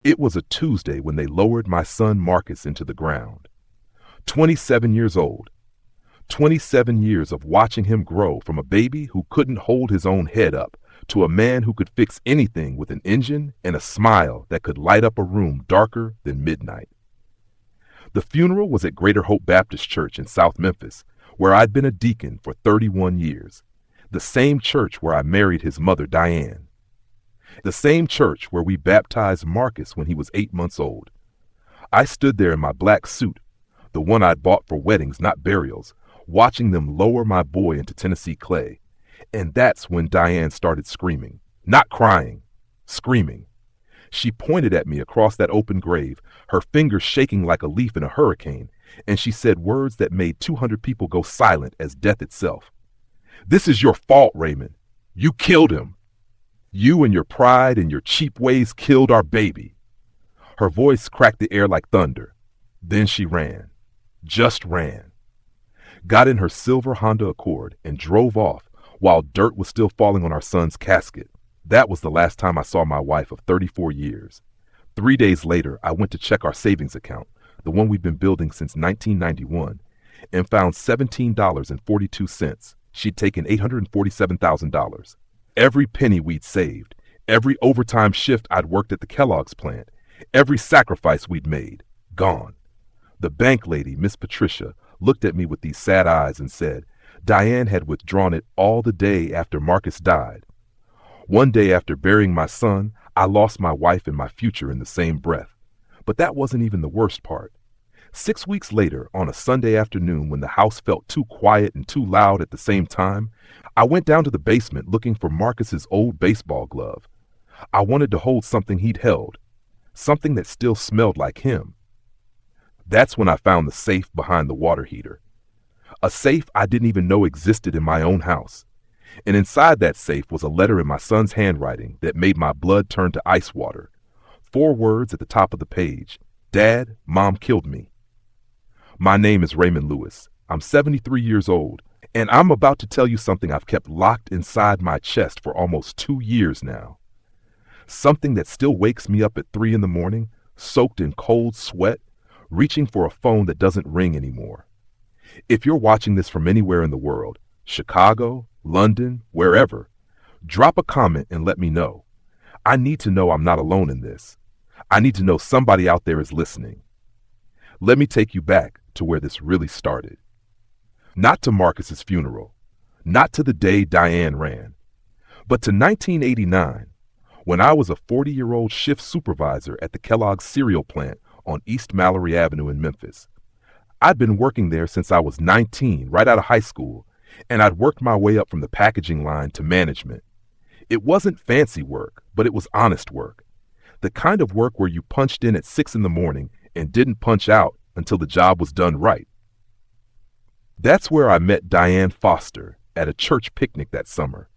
It was a Tuesday when they lowered my son Marcus into the ground. 27 years old. 27 years of watching him grow from a baby who couldn't hold his own head up to a man who could fix anything with an engine and a smile that could light up a room darker than midnight. The funeral was at Greater Hope Baptist Church in South Memphis, where I'd been a deacon for 31 years, the same church where I married his mother, Diane, the same church where we baptized Marcus when he was 8 months old. I stood there in my black suit, the one I'd bought for weddings, not burials, watching them lower my boy into Tennessee clay. And that's when Diane started screaming, not crying, screaming. She pointed at me across that open grave, her fingers shaking like a leaf in a hurricane, and she said words that made 200 people go silent as death itself. "This is your fault, Raymond. You killed him. You and your pride and your cheap ways killed our baby." Her voice cracked the air like thunder. Then she ran. Just ran. Got in her silver Honda Accord and drove off while dirt was still falling on our son's casket. That was the last time I saw my wife of 34 years. 3 days later, I went to check our savings account, the one we've been building since 1991, and found $17.42. She'd taken $847,000. Every penny we'd saved, every overtime shift I'd worked at the Kellogg's plant, every sacrifice we'd made, gone. The bank lady, Miss Patricia, looked at me with these sad eyes and said Diane had withdrawn it all the day after Marcus died. One day after burying my son, I lost my wife and my future in the same breath. But that wasn't even the worst part. 6 weeks later, on a Sunday afternoon when the house felt too quiet and too loud at the same time, I went down to the basement looking for Marcus's old baseball glove. I wanted to hold something he'd held, something that still smelled like him. That's when I found the safe behind the water heater. A safe I didn't even know existed in my own house. And inside that safe was a letter in my son's handwriting that made my blood turn to ice water. 4 words at the top of the page. Dad, Mom killed me. My name is Raymond Lewis. I'm 73 years old, and I'm about to tell you something I've kept locked inside my chest for almost 2 years now. Something that still wakes me up at 3 in the morning, soaked in cold sweat, reaching for a phone that doesn't ring anymore. If you're watching this from anywhere in the world, Chicago, London, wherever, drop a comment and let me know. I need to know I'm not alone in this. I need to know somebody out there is listening. Let me take you back to where this really started. Not to Marcus's funeral, not to the day Diane ran, but to 1989, when I was a 40-year-old shift supervisor at the Kellogg's cereal plant on East Mallory Avenue in Memphis. I'd been working there since I was 19, right out of high school, and I'd worked my way up from the packaging line to management. It wasn't fancy work, but it was honest work. The kind of work where you punched in at 6 in the morning and didn't punch out until the job was done right. That's where I met Diane Foster at a church picnic that summer.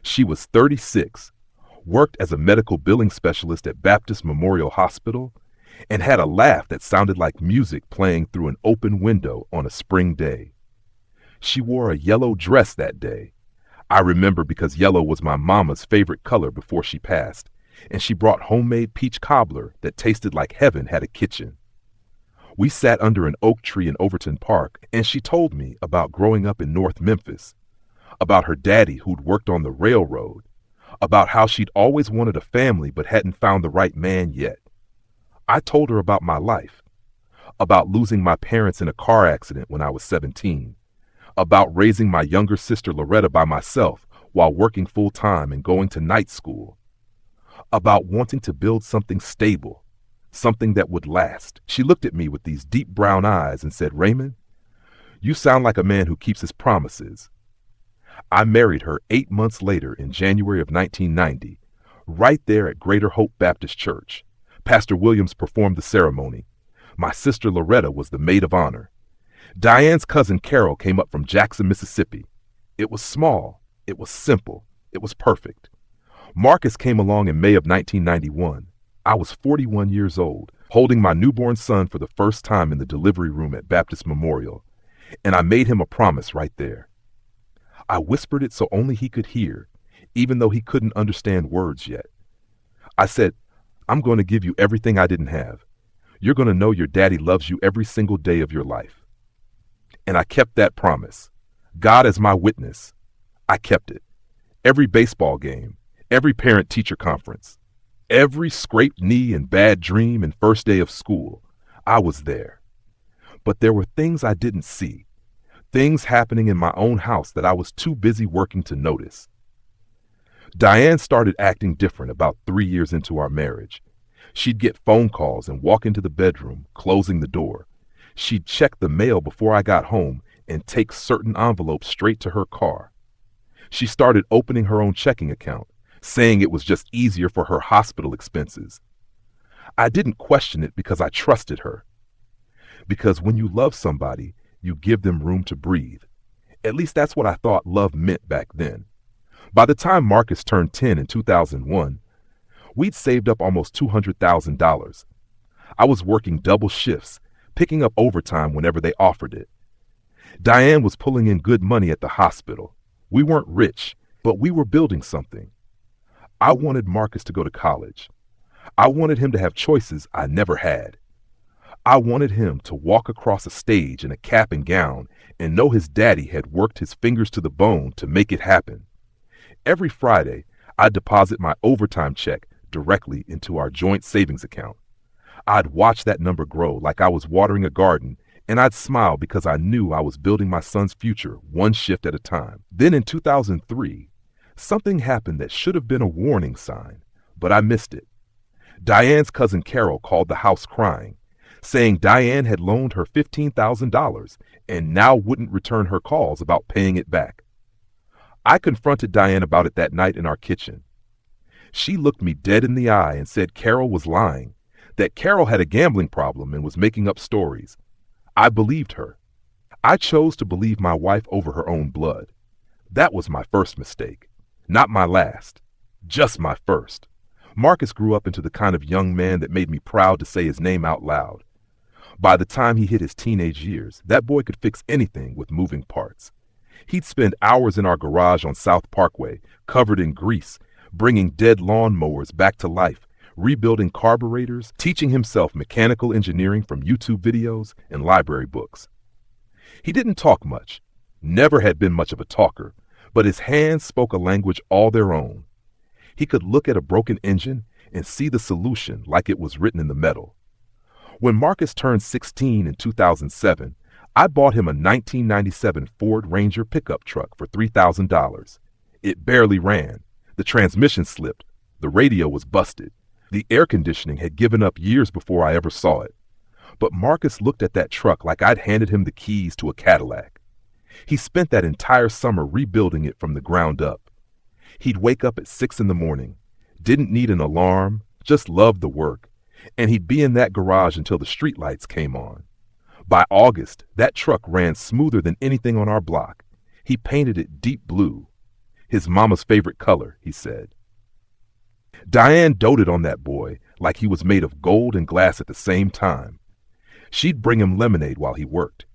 She was 36, worked as a medical billing specialist at Baptist Memorial Hospital, and had a laugh that sounded like music playing through an open window on a spring day. She wore a yellow dress that day. I remember because yellow was my mama's favorite color before she passed, and she brought homemade peach cobbler that tasted like heaven had a kitchen. We sat under an oak tree in Overton Park, and she told me about growing up in North Memphis, about her daddy who'd worked on the railroad, about how she'd always wanted a family but hadn't found the right man yet. I told her about my life, about losing my parents in a car accident when I was 17, about raising my younger sister Loretta by myself while working full-time and going to night school, about wanting to build something stable, something that would last. She looked at me with these deep brown eyes and said, "Raymond, you sound like a man who keeps his promises." I married her 8 months later in January of 1990, right there at Greater Hope Baptist Church. Pastor Williams performed the ceremony. My sister Loretta was the maid of honor. Diane's cousin Carol came up from Jackson, Mississippi. It was small. It was simple. It was perfect. Marcus came along in May of 1991. I was 41 years old, holding my newborn son for the first time in the delivery room at Baptist Memorial, and I made him a promise right there. I whispered it so only he could hear, even though he couldn't understand words yet. I said, I'm going to give you everything I didn't have. You're going to know your daddy loves you every single day of your life. And I kept that promise. God as my witness. I kept it. Every baseball game, every parent-teacher conference, every scraped knee and bad dream and first day of school, I was there. But there were things I didn't see, things happening in my own house that I was too busy working to notice. Diane started acting different about 3 years into our marriage. She'd get phone calls and walk into the bedroom, closing the door. She'd check the mail before I got home and take certain envelopes straight to her car. She started opening her own checking account, saying it was just easier for her hospital expenses. I didn't question it because I trusted her. Because when you love somebody, you give them room to breathe. At least that's what I thought love meant back then. By the time Marcus turned 10 in 2001, we'd saved up almost $200,000. I was working double shifts, picking up overtime whenever they offered it. Diane was pulling in good money at the hospital. We weren't rich, but we were building something. I wanted Marcus to go to college. I wanted him to have choices I never had. I wanted him to walk across a stage in a cap and gown and know his daddy had worked his fingers to the bone to make it happen. Every Friday, I'd deposit my overtime check directly into our joint savings account. I'd watch that number grow like I was watering a garden, and I'd smile because I knew I was building my son's future one shift at a time. Then in 2003, something happened that should have been a warning sign, but I missed it. Diane's cousin Carol called the house crying, saying Diane had loaned her $15,000 and now wouldn't return her calls about paying it back. I confronted Diane about it that night in our kitchen. She looked me dead in the eye and said Carol was lying, that Carol had a gambling problem and was making up stories. I believed her. I chose to believe my wife over her own blood. That was my first mistake. Not my last. Just my first. Marcus grew up into the kind of young man that made me proud to say his name out loud. By the time he hit his teenage years, that boy could fix anything with moving parts. He'd spend hours in our garage on South Parkway, covered in grease, bringing dead lawn mowers back to life, rebuilding carburetors, teaching himself mechanical engineering from YouTube videos and library books. He didn't talk much, never had been much of a talker, but his hands spoke a language all their own. He could look at a broken engine and see the solution like it was written in the metal. When Marcus turned 16 in 2007, I bought him a 1997 Ford Ranger pickup truck for $3,000. It barely ran. The transmission slipped. The radio was busted. The air conditioning had given up years before I ever saw it. But Marcus looked at that truck like I'd handed him the keys to a Cadillac. He spent that entire summer rebuilding it from the ground up. He'd wake up at 6 in the morning, didn't need an alarm, just loved the work, and he'd be in that garage until the streetlights came on. By August, that truck ran smoother than anything on our block. He painted it deep blue. His mama's favorite color, he said. Diane doted on that boy like he was made of gold and glass at the same time. She'd bring him lemonade while he worked.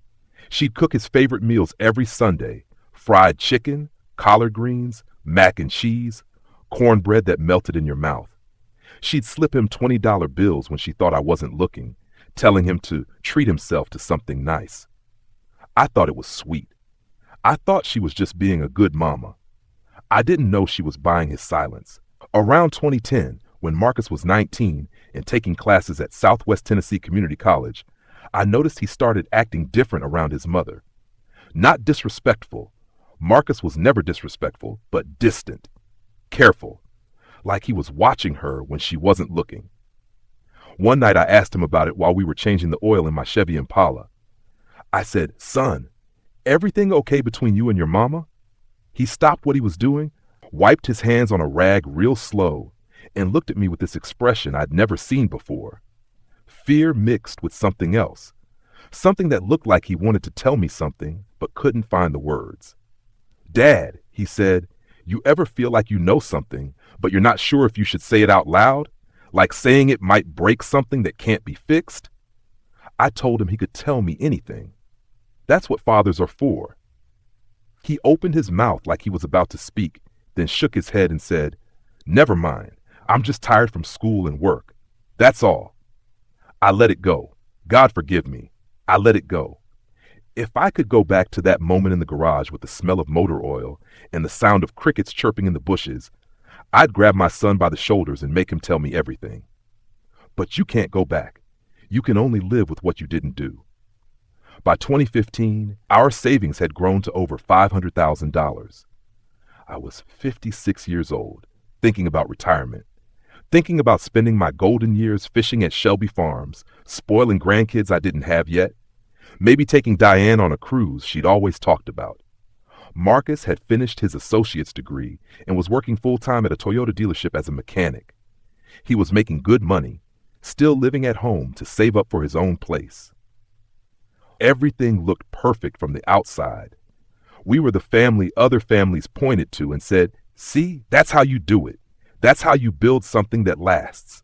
She'd cook his favorite meals every Sunday: fried chicken, collard greens, mac and cheese, cornbread that melted in your mouth. She'd slip him $20 bills when she thought I wasn't looking, telling him to treat himself to something nice. I thought it was sweet. I thought she was just being a good mama. I didn't know she was buying his silence. Around 2010, when Marcus was 19 and taking classes at Southwest Tennessee Community College, I noticed he started acting different around his mother. Not disrespectful. Marcus was never disrespectful, but distant, careful, like he was watching her when she wasn't looking. One night I asked him about it while we were changing the oil in my Chevy Impala. I said, "Son, everything okay between you and your mama?" He stopped what he was doing, wiped his hands on a rag real slow, and looked at me with this expression I'd never seen before. Fear mixed with something else. Something that looked like he wanted to tell me something, but couldn't find the words. "Dad," he said, "you ever feel like you know something, but you're not sure if you should say it out loud? Like saying it might break something that can't be fixed?" I told him he could tell me anything. That's what fathers are for. He opened his mouth like he was about to speak, then shook his head and said, "Never mind. I'm just tired from school and work. That's all. I let it go. God forgive me. I let it go. If I could go back to that moment in the garage with the smell of motor oil and the sound of crickets chirping in the bushes, I'd grab my son by the shoulders and make him tell me everything. But you can't go back. You can only live with what you didn't do. By 2015, our savings had grown to over $500,000. I was 56 years old, thinking about retirement, thinking about spending my golden years fishing at Shelby Farms, spoiling grandkids I didn't have yet, maybe taking Diane on a cruise she'd always talked about. Marcus had finished his associate's degree and was working full-time at a Toyota dealership as a mechanic. He was making good money, still living at home to save up for his own place. Everything looked perfect from the outside. We were the family other families pointed to and said, "See, that's how you do it. That's how you build something that lasts."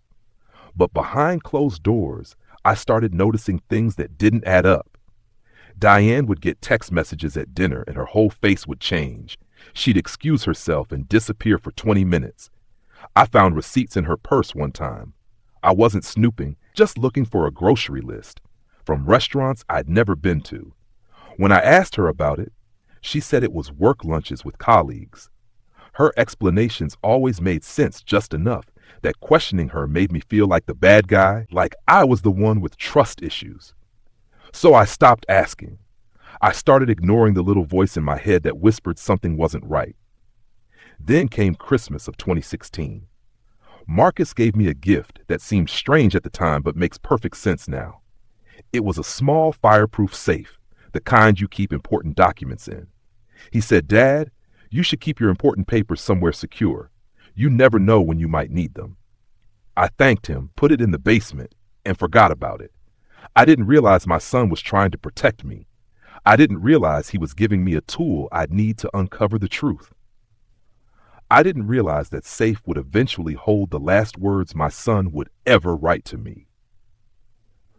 But behind closed doors, I started noticing things that didn't add up. Diane would get text messages at dinner and her whole face would change. She'd excuse herself and disappear for 20 minutes. I found receipts in her purse one time. I wasn't snooping, just looking for a grocery list from restaurants I'd never been to. When I asked her about it, she said it was work lunches with colleagues. Her explanations always made sense just enough that questioning her made me feel like the bad guy, like I was the one with trust issues. So I stopped asking. I started ignoring the little voice in my head that whispered something wasn't right. Then came Christmas of 2016. Marcus gave me a gift that seemed strange at the time but makes perfect sense now. It was a small fireproof safe, the kind you keep important documents in. He said, "Dad, you should keep your important papers somewhere secure. You never know when you might need them." I thanked him, put it in the basement, and forgot about it. I didn't realize my son was trying to protect me. I didn't realize he was giving me a tool I'd need to uncover the truth. I didn't realize that safe would eventually hold the last words my son would ever write to me.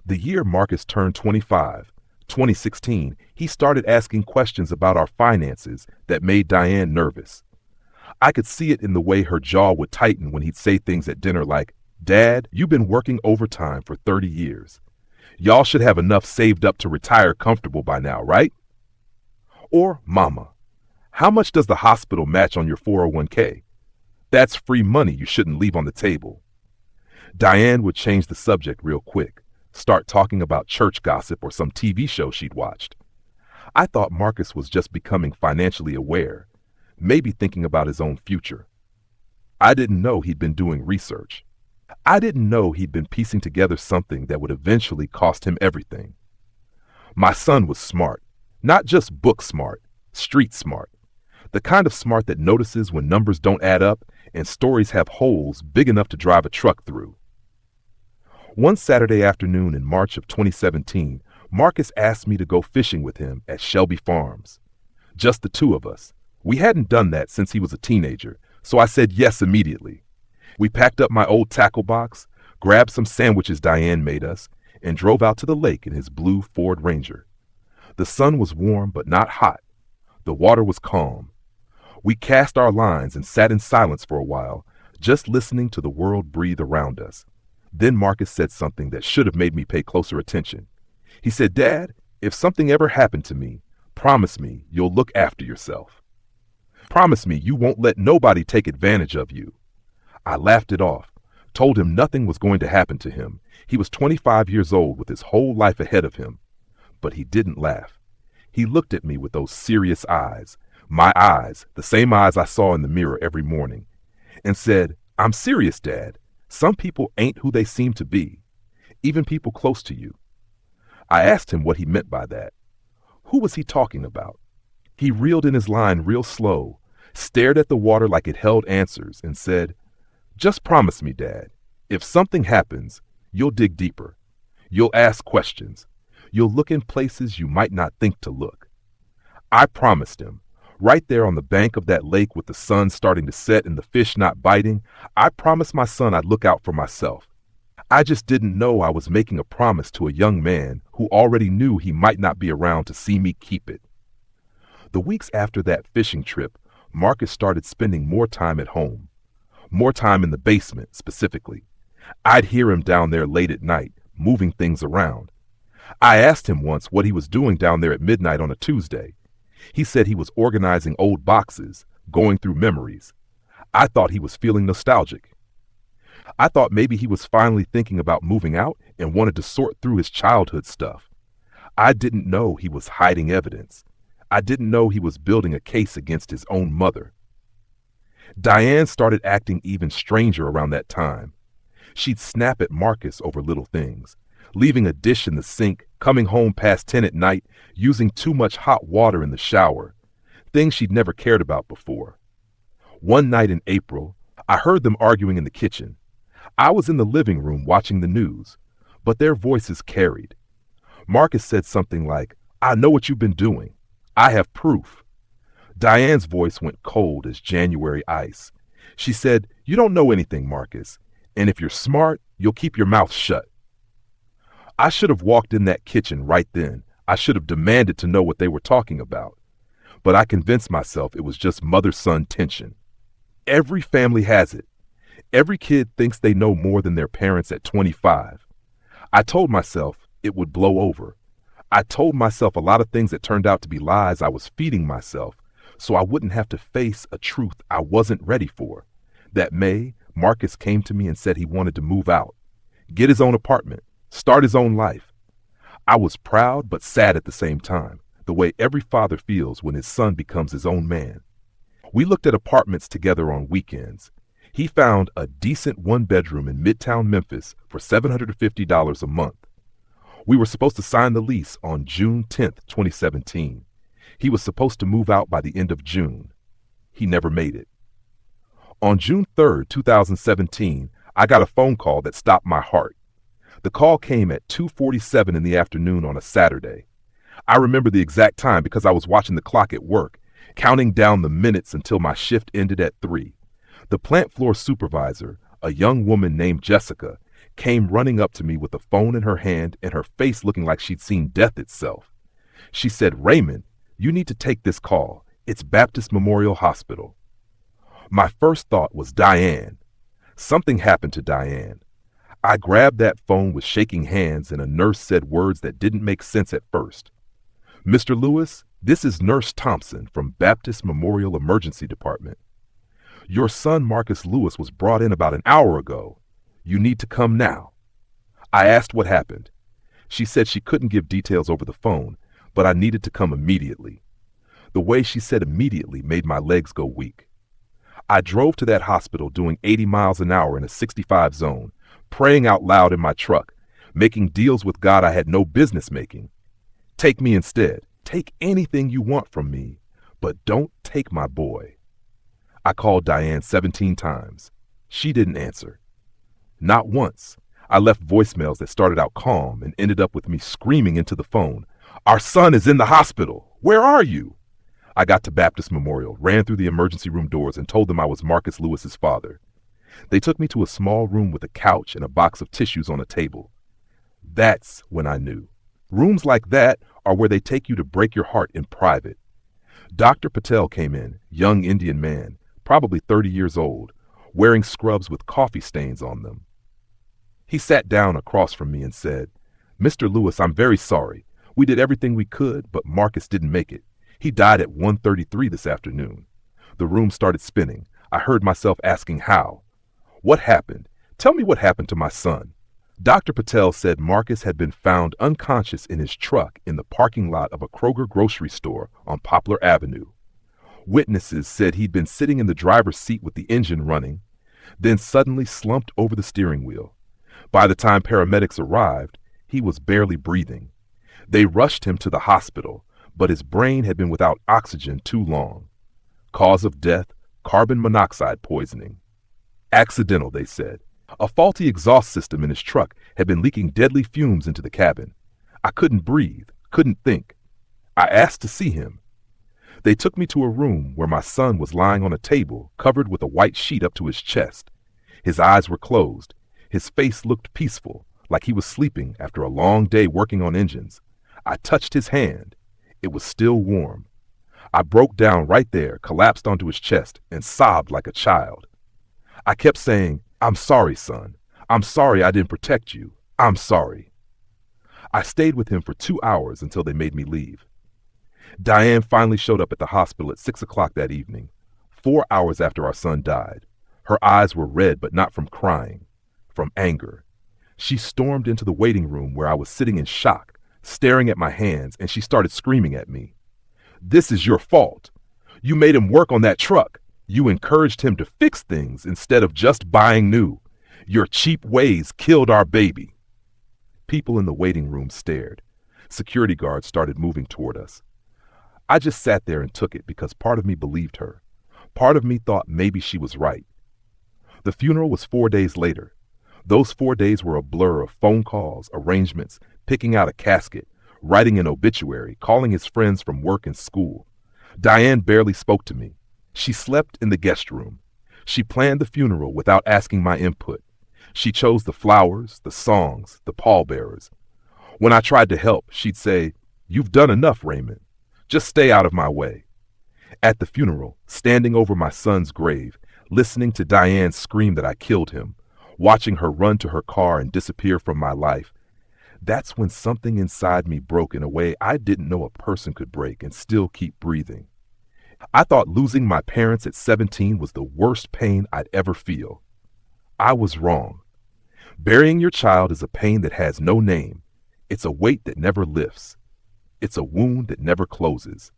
The year Marcus turned 25, 2016, he started asking questions about our finances that made Diane nervous. I could see it in the way her jaw would tighten when he'd say things at dinner like, "Dad, you've been working overtime for 30 years. Y'all should have enough saved up to retire comfortable by now, right?" Or, "Mama, how much does the hospital match on your 401k? That's free money you shouldn't leave on the table." Diane would change the subject real quick, start talking about church gossip or some TV show she'd watched. I thought Marcus was just becoming financially aware, maybe thinking about his own future. I didn't know he'd been doing research. I didn't know he'd been piecing together something that would eventually cost him everything. My son was smart, not just book smart, street smart. The kind of smart that notices when numbers don't add up and stories have holes big enough to drive a truck through. One Saturday afternoon in March of 2017, Marcus asked me to go fishing with him at Shelby Farms. Just the two of us. We hadn't done that since he was a teenager, so I said yes immediately. We packed up my old tackle box, grabbed some sandwiches Diane made us, and drove out to the lake in his blue Ford Ranger. The sun was warm but not hot. The water was calm. We cast our lines and sat in silence for a while, just listening to the world breathe around us. Then Marcus said something that should have made me pay closer attention. He said, "Dad, if something ever happened to me, promise me you'll look after yourself. Promise me you won't let nobody take advantage of you." I laughed it off, told him nothing was going to happen to him. He was 25 years old with his whole life ahead of him. But he didn't laugh. He looked at me with those serious eyes, my eyes, the same eyes I saw in the mirror every morning, and said, "I'm serious, Dad. Some people ain't who they seem to be, even people close to you." I asked him what he meant by that. Who was he talking about? He reeled in his line real slow, stared at the water like it held answers, and said, "Just promise me, Dad, if something happens, you'll dig deeper. You'll ask questions. You'll look in places you might not think to look." I promised him. Right there on the bank of that lake with the sun starting to set and the fish not biting, I promised my son I'd look out for myself. I just didn't know I was making a promise to a young man who already knew he might not be around to see me keep it. The weeks after that fishing trip, Marcus started spending more time at home. More time in the basement, specifically. I'd hear him down there late at night, moving things around. I asked him once what he was doing down there at midnight on a Tuesday. He said he was organizing old boxes, going through memories. I thought he was feeling nostalgic. I thought maybe he was finally thinking about moving out and wanted to sort through his childhood stuff. I didn't know he was hiding evidence. I didn't know he was building a case against his own mother. Diane started acting even stranger around that time. She'd snap at Marcus over little things, leaving a dish in the sink, coming home past 10 at night, using too much hot water in the shower, things she'd never cared about before. One night in April, I heard them arguing in the kitchen. I was in the living room watching the news, but their voices carried. Marcus said something like, "I know what you've been doing. I have proof." Diane's voice went cold as January ice. She said, "You don't know anything, Marcus, and if you're smart, you'll keep your mouth shut." I should have walked in that kitchen right then. I should have demanded to know what they were talking about. But I convinced myself it was just mother-son tension. Every family has it. Every kid thinks they know more than their parents at 25. I told myself it would blow over. I told myself a lot of things that turned out to be lies I was feeding myself, so I wouldn't have to face a truth I wasn't ready for. That May, Marcus came to me and said he wanted to move out, get his own apartment, start his own life. I was proud but sad at the same time, the way every father feels when his son becomes his own man. We looked at apartments together on weekends. He found a decent one-bedroom in Midtown Memphis for $750 a month. We were supposed to sign the lease on June 10th, 2017. He was supposed to move out by the end of June. He never made it. On June 3rd, 2017, I got a phone call that stopped my heart. The call came at 2:47 in the afternoon on a Saturday. I remember the exact time because I was watching the clock at work, counting down the minutes until my shift ended at 3. The plant floor supervisor, a young woman named Jessica, came running up to me with a phone in her hand and her face looking like she'd seen death itself. She said, "Raymond, you need to take this call. It's Baptist Memorial Hospital." My first thought was Diane. Something happened to Diane. I grabbed that phone with shaking hands and a nurse said words that didn't make sense at first. "Mr. Lewis, this is Nurse Thompson from Baptist Memorial Emergency Department. Your son Marcus Lewis was brought in about an hour ago. You need to come now." I asked what happened. She said she couldn't give details over the phone, but I needed to come immediately. The way she said immediately made my legs go weak. I drove to that hospital doing 80 miles an hour in a 65 zone, praying out loud in my truck, making deals with God I had no business making. Take me instead. Take anything you want from me, but don't take my boy. I called Diane 17 times. She didn't answer. Not once. I left voicemails that started out calm and ended up with me screaming into the phone, "Our son is in the hospital. Where are you?" I got to Baptist Memorial, ran through the emergency room doors, and told them I was Marcus Lewis's father. They took me to a small room with a couch and a box of tissues on a table. That's when I knew. Rooms like that are where they take you to break your heart in private. Dr. Patel came in, young Indian man, probably 30 years old, wearing scrubs with coffee stains on them. He sat down across from me and said, "Mr. Lewis, I'm very sorry. We did everything we could, but Marcus didn't make it. He died at 1:33 this afternoon." The room started spinning. I heard myself asking how. "What happened? Tell me what happened to my son." Dr. Patel said Marcus had been found unconscious in his truck in the parking lot of a Kroger grocery store on Poplar Avenue. Witnesses said he'd been sitting in the driver's seat with the engine running, then suddenly slumped over the steering wheel. By the time paramedics arrived, he was barely breathing. They rushed him to the hospital, but his brain had been without oxygen too long. Cause of death, carbon monoxide poisoning. Accidental, they said. A faulty exhaust system in his truck had been leaking deadly fumes into the cabin. I couldn't breathe, couldn't think. I asked to see him. They took me to a room where my son was lying on a table covered with a white sheet up to his chest. His eyes were closed. His face looked peaceful, like he was sleeping after a long day working on engines. I touched his hand. It was still warm. I broke down right there, collapsed onto his chest, and sobbed like a child. I kept saying, "I'm sorry, son. I'm sorry I didn't protect you. I'm sorry. I stayed with him for 2 hours until they made me leave. Diane finally showed up at the hospital at 6 o'clock that evening, 4 hours after our son died. Her eyes were red, but not from crying, from anger. She stormed into the waiting room where I was sitting in shock, staring at my hands, and she started screaming at me. This is your fault. You made him work on that truck. You encouraged him to fix things instead of just buying new. Your cheap ways killed our baby. People in the waiting room stared. Security guards started moving toward us. I just sat there and took it because part of me believed her. Part of me thought maybe she was right. The funeral was 4 days later. Those 4 days were a blur of phone calls, arrangements, picking out a casket, writing an obituary, calling his friends from work and school. Diane barely spoke to me. She slept in the guest room. She planned the funeral without asking my input. She chose the flowers, the songs, the pallbearers. When I tried to help, she'd say, "You've done enough, Raymond. Just stay out of my way." At the funeral, standing over my son's grave, listening to Diane scream that I killed him, watching her run to her car and disappear from my life, that's when something inside me broke in a way I didn't know a person could break and still keep breathing. I thought losing my parents at 17 was the worst pain I'd ever feel. I was wrong. Burying your child is a pain that has no name. It's a weight that never lifts. It's a wound that never closes.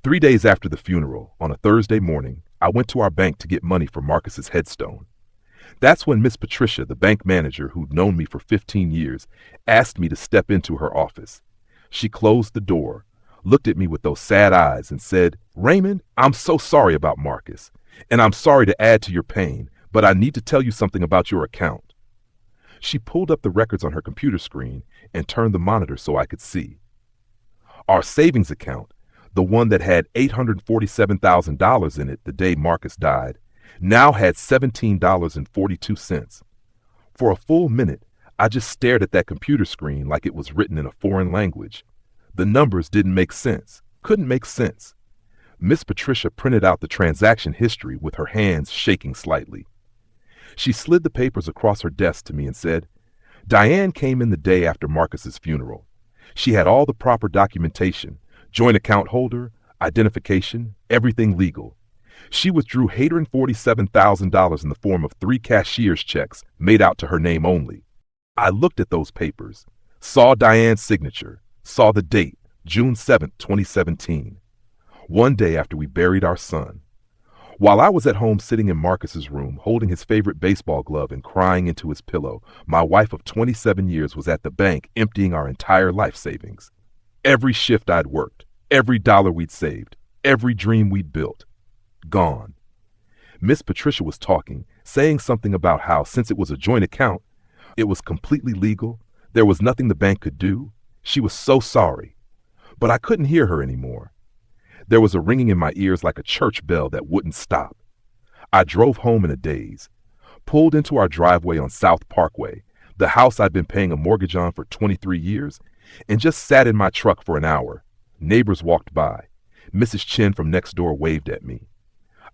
3 days after the funeral, on a Thursday morning, I went to our bank to get money for Marcus's headstone. That's when Miss Patricia, the bank manager who'd known me for 15 years, asked me to step into her office. She closed the door, looked at me with those sad eyes, and said, "Raymond, I'm so sorry about Marcus, and I'm sorry to add to your pain, but I need to tell you something about your account." She pulled up the records on her computer screen and turned the monitor so I could see. Our savings account, the one that had $847,000 in it the day Marcus died, now had $17.42. For a full minute, I just stared at that computer screen like it was written in a foreign language. The numbers didn't make sense, couldn't make sense. Miss Patricia printed out the transaction history with her hands shaking slightly. She slid the papers across her desk to me and said, "Diane came in the day after Marcus's funeral. She had all the proper documentation, joint account holder, identification, everything legal. She withdrew $847,000 in the form of 3 cashier's checks made out to her name only. I looked at those papers, saw Diane's signature, saw the date, June 7th, 2017, one day after we buried our son. While I was at home sitting in Marcus's room, holding his favorite baseball glove and crying into his pillow, my wife of 27 years was at the bank emptying our entire life savings. Every shift I'd worked, every dollar we'd saved, every dream we'd built, gone. Miss Patricia was talking, saying something about how, since it was a joint account, it was completely legal, there was nothing the bank could do. She was so sorry. But I couldn't hear her anymore. There was a ringing in my ears like a church bell that wouldn't stop. I drove home in a daze, pulled into our driveway on South Parkway, the house I'd been paying a mortgage on for 23 years, and just sat in my truck for an hour. Neighbors walked by. Mrs. Chin from next door waved at me.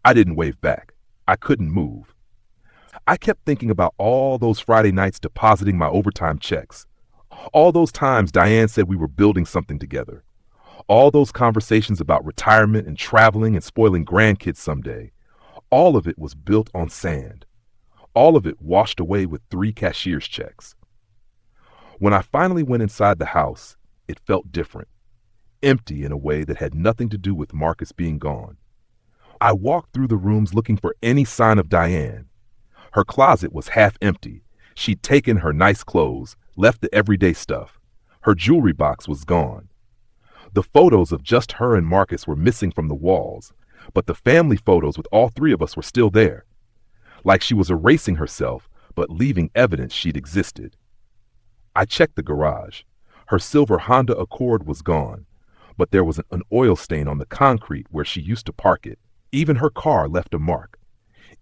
I didn't wave back. I couldn't move. I kept thinking about all those Friday nights depositing my overtime checks. All those times Diane said we were building something together. All those conversations about retirement and traveling and spoiling grandkids someday. All of it was built on sand. All of it washed away with 3 cashier's checks. When I finally went inside the house, it felt different. Empty in a way that had nothing to do with Marcus being gone. I walked through the rooms looking for any sign of Diane. Her closet was half empty. She'd taken her nice clothes, left the everyday stuff. Her jewelry box was gone. The photos of just her and Marcus were missing from the walls, but the family photos with all 3 of us were still there. Like she was erasing herself, but leaving evidence she'd existed. I checked the garage. Her silver Honda Accord was gone, but there was an oil stain on the concrete where she used to park it. Even her car left a mark.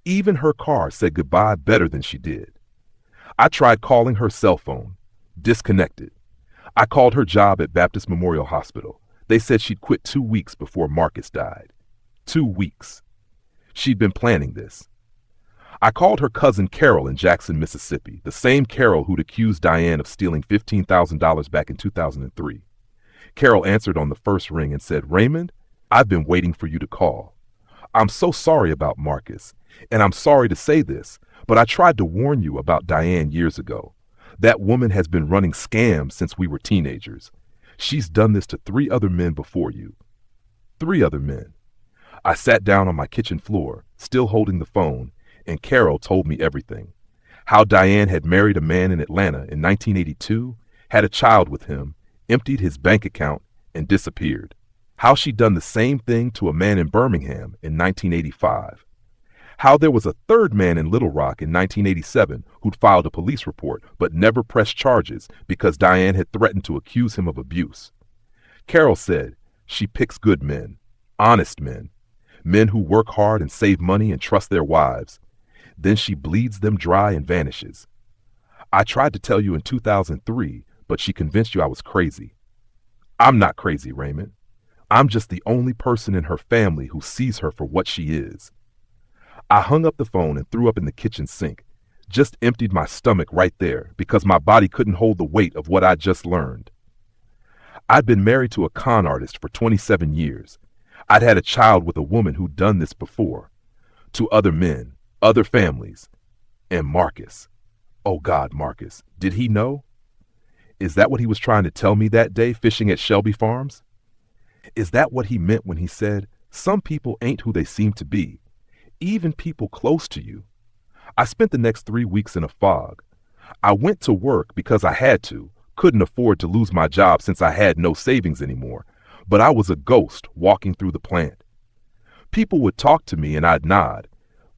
Even her car said goodbye better than she did. I tried calling her cell phone. Disconnected. I called her job at Baptist Memorial Hospital. They said she'd quit 2 weeks before Marcus died. 2 weeks. She'd been planning this. I called her cousin Carol in Jackson, Mississippi, the same Carol who'd accused Diane of stealing $15,000 back in 2003. Carol answered on the first ring and said, "Raymond, I've been waiting for you to call. I'm so sorry about Marcus, and I'm sorry to say this, but I tried to warn you about Diane years ago. That woman has been running scams since we were teenagers. She's done this to 3 other men before you." 3 other men. I sat down on my kitchen floor, still holding the phone, and Carol told me everything. How Diane had married a man in Atlanta in 1982, had a child with him, emptied his bank account, and disappeared. How she'd done the same thing to a man in Birmingham in 1985. How there was a 3rd man in Little Rock in 1987 who'd filed a police report but never pressed charges because Diane had threatened to accuse him of abuse. Carol said she picks good men, honest men, men who work hard and save money and trust their wives. Then she bleeds them dry and vanishes. I tried to tell you in 2003, but she convinced you I was crazy. I'm not crazy, Raymond. I'm just the only person in her family who sees her for what she is. I hung up the phone and threw up in the kitchen sink, just emptied my stomach right there because my body couldn't hold the weight of what I'd just learned. I'd been married to a con artist for 27 years. I'd had a child with a woman who'd done this before, to other men, other families, and Marcus. Oh God, Marcus, did he know? Is that what he was trying to tell me that day fishing at Shelby Farms? Is that what he meant when he said, some people ain't who they seem to be, even people close to you? I spent the next 3 weeks in a fog. I went to work because I had to, couldn't afford to lose my job since I had no savings anymore, but I was a ghost walking through the plant. People would talk to me and I'd nod,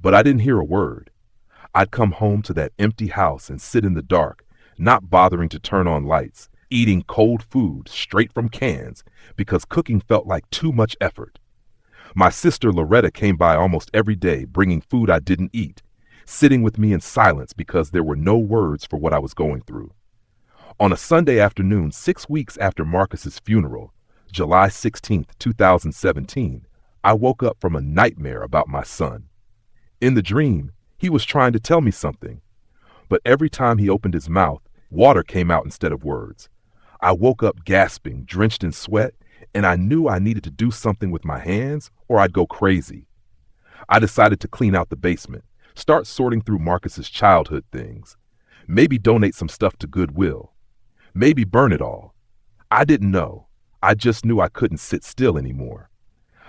but I didn't hear a word. I'd come home to that empty house and sit in the dark, not bothering to turn on lights, eating cold food straight from cans because cooking felt like too much effort. My sister Loretta came by almost every day bringing food I didn't eat, sitting with me in silence because there were no words for what I was going through. On a Sunday afternoon, 6 weeks after Marcus's funeral, July 16th, 2017, I woke up from a nightmare about my son. In the dream, he was trying to tell me something, but every time he opened his mouth, water came out instead of words. I woke up gasping, drenched in sweat, and I knew I needed to do something with my hands or I'd go crazy. I decided to clean out the basement, start sorting through Marcus's childhood things, maybe donate some stuff to Goodwill, maybe burn it all. I didn't know. I just knew I couldn't sit still anymore.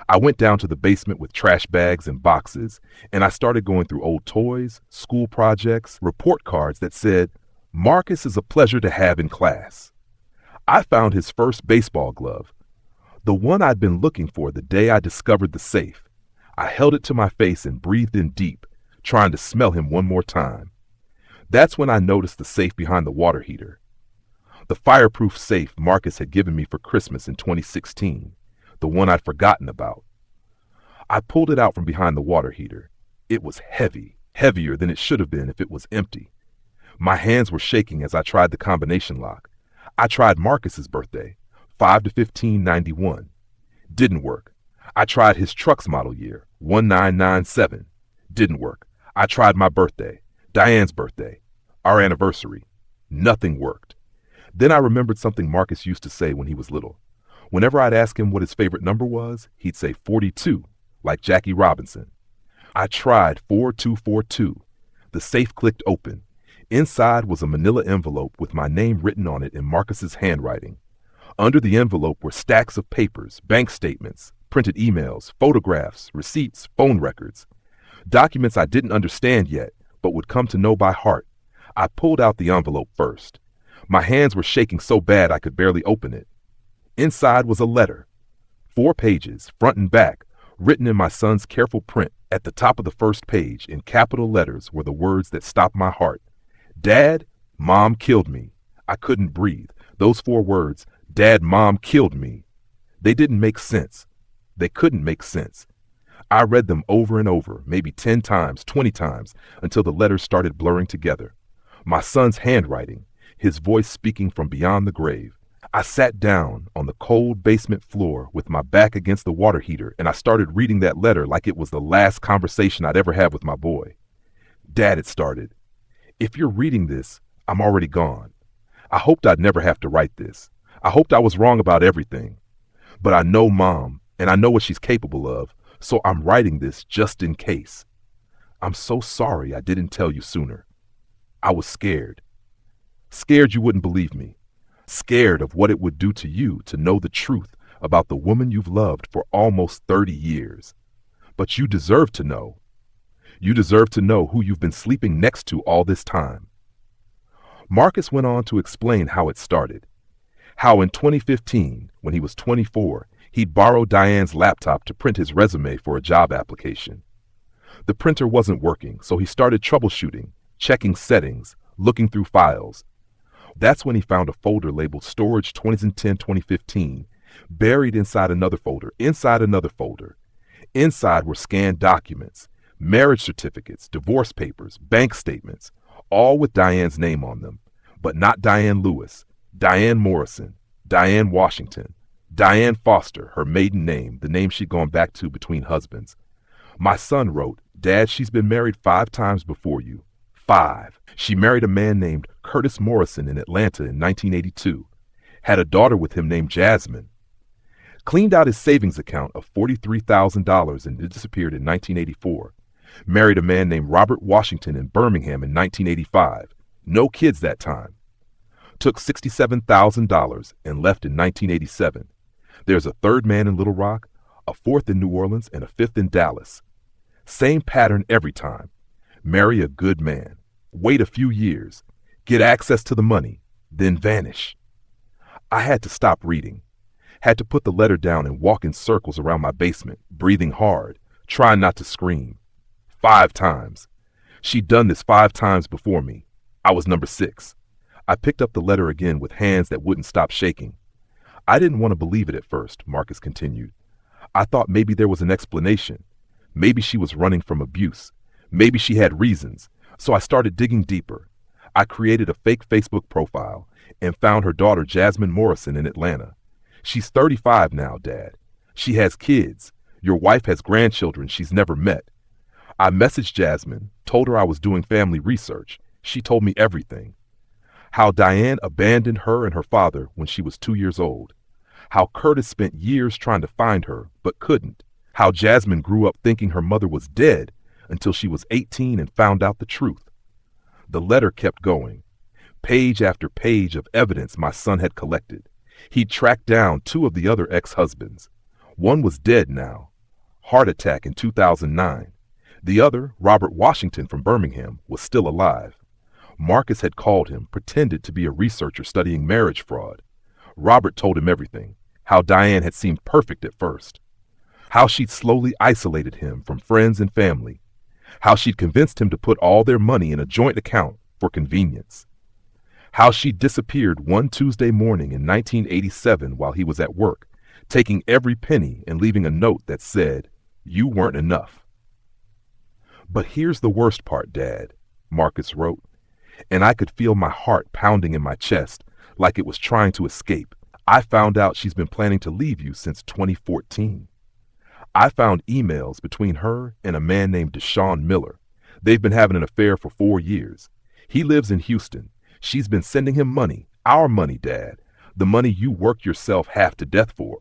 I went down to the basement with trash bags and boxes, and I started going through old toys, school projects, report cards that said, "Marcus is a pleasure to have in class." I found his first baseball glove, the one I'd been looking for the day I discovered the safe. I held it to my face and breathed in deep, trying to smell him one more time. That's when I noticed the safe behind the water heater. The fireproof safe Marcus had given me for Christmas in 2016, the one I'd forgotten about. I pulled it out from behind the water heater. It was heavy, heavier than it should have been if it was empty. My hands were shaking as I tried the combination lock. I tried Marcus's birthday, 5/15/91. Didn't work. I tried his truck's model year, 1997. Didn't work. I tried my birthday, Diane's birthday, our anniversary. Nothing worked. Then I remembered something Marcus used to say when he was little. Whenever I'd ask him what his favorite number was, he'd say 42, like Jackie Robinson. I tried 4242. The safe clicked open. Inside was a manila envelope with my name written on it in Marcus's handwriting. Under the envelope were stacks of papers, bank statements, printed emails, photographs, receipts, phone records. Documents I didn't understand yet, but would come to know by heart. I pulled out the envelope first. My hands were shaking so bad I could barely open it. Inside was a letter. 4 pages, front and back, written in my son's careful print. At the top of the first page, in capital letters, were the words that stopped my heart. Dad, Mom killed me. I couldn't breathe. Those 4 words, Dad, Mom killed me. They didn't make sense. They couldn't make sense. I read them over and over, maybe 10 times, 20 times, until the letters started blurring together. My son's handwriting, his voice speaking from beyond the grave. I sat down on the cold basement floor with my back against the water heater, and I started reading that letter like it was the last conversation I'd ever had with my boy. Dad, it started. If you're reading this, I'm already gone. I hoped I'd never have to write this. I hoped I was wrong about everything. But I know Mom, and I know what she's capable of, so I'm writing this just in case. I'm so sorry I didn't tell you sooner. I was scared. Scared you wouldn't believe me. Scared of what it would do to you to know the truth about the woman you've loved for almost 30 years. But you deserve to know. You deserve to know who you've been sleeping next to all this time. Marcus went on to explain how it started. How in 2015, when he was 24, he'd borrowed Diane's laptop to print his resume for a job application. The printer wasn't working, so he started troubleshooting, checking settings, looking through files. That's when he found a folder labeled Storage 2010-2015, buried inside another folder, Inside were scanned documents, marriage certificates, divorce papers, bank statements, all with Diane's name on them, but not Diane Lewis, Diane Morrison, Diane Washington, Diane Foster, her maiden name, the name she'd gone back to between husbands. My son wrote, Dad, she's been married 5 times before you. 5. She married a man named Curtis Morrison in Atlanta in 1982. Had a daughter with him named Jasmine. Cleaned out his savings account of $43,000 and disappeared in 1984. Married a man named Robert Washington in Birmingham in 1985. No kids that time. Took $67,000 and left in 1987. There's a 3rd man in Little Rock, a 4th in New Orleans, and a 5th in Dallas. Same pattern every time. Marry a good man. Wait a few years. Get access to the money. Then vanish. I had to stop reading. Had to put the letter down and walk in circles around my basement, breathing hard, trying not to scream. 5 times. She'd done this 5 times before me. I was number 6. I picked up the letter again with hands that wouldn't stop shaking. I didn't want to believe it at first, Marcus continued. I thought maybe there was an explanation. Maybe she was running from abuse. Maybe she had reasons. So I started digging deeper. I created a fake Facebook profile and found her daughter Jasmine Morrison in Atlanta. She's 35 now, Dad. She has kids. Your wife has grandchildren she's never met. I messaged Jasmine, told her I was doing family research. She told me everything. How Diane abandoned her and her father when she was 2 years old. How Curtis spent years trying to find her, but couldn't. How Jasmine grew up thinking her mother was dead until she was 18 and found out the truth. The letter kept going. Page after page of evidence my son had collected. He tracked down 2 of the other ex-husbands. One was dead now. Heart attack in 2009. The other, Robert Washington from Birmingham, was still alive. Marcus had called him, pretended to be a researcher studying marriage fraud. Robert told him everything. How Diane had seemed perfect at first. How she'd slowly isolated him from friends and family. How she'd convinced him to put all their money in a joint account for convenience. How she'd disappeared one Tuesday morning in 1987 while he was at work, taking every penny and leaving a note that said, "You weren't enough." But here's the worst part, Dad, Marcus wrote, and I could feel my heart pounding in my chest like it was trying to escape. I found out she's been planning to leave you since 2014. I found emails between her and a man named Deshaun Miller. They've been having an affair for 4 years. He lives in Houston. She's been sending him money, our money, Dad, the money you worked yourself half to death for.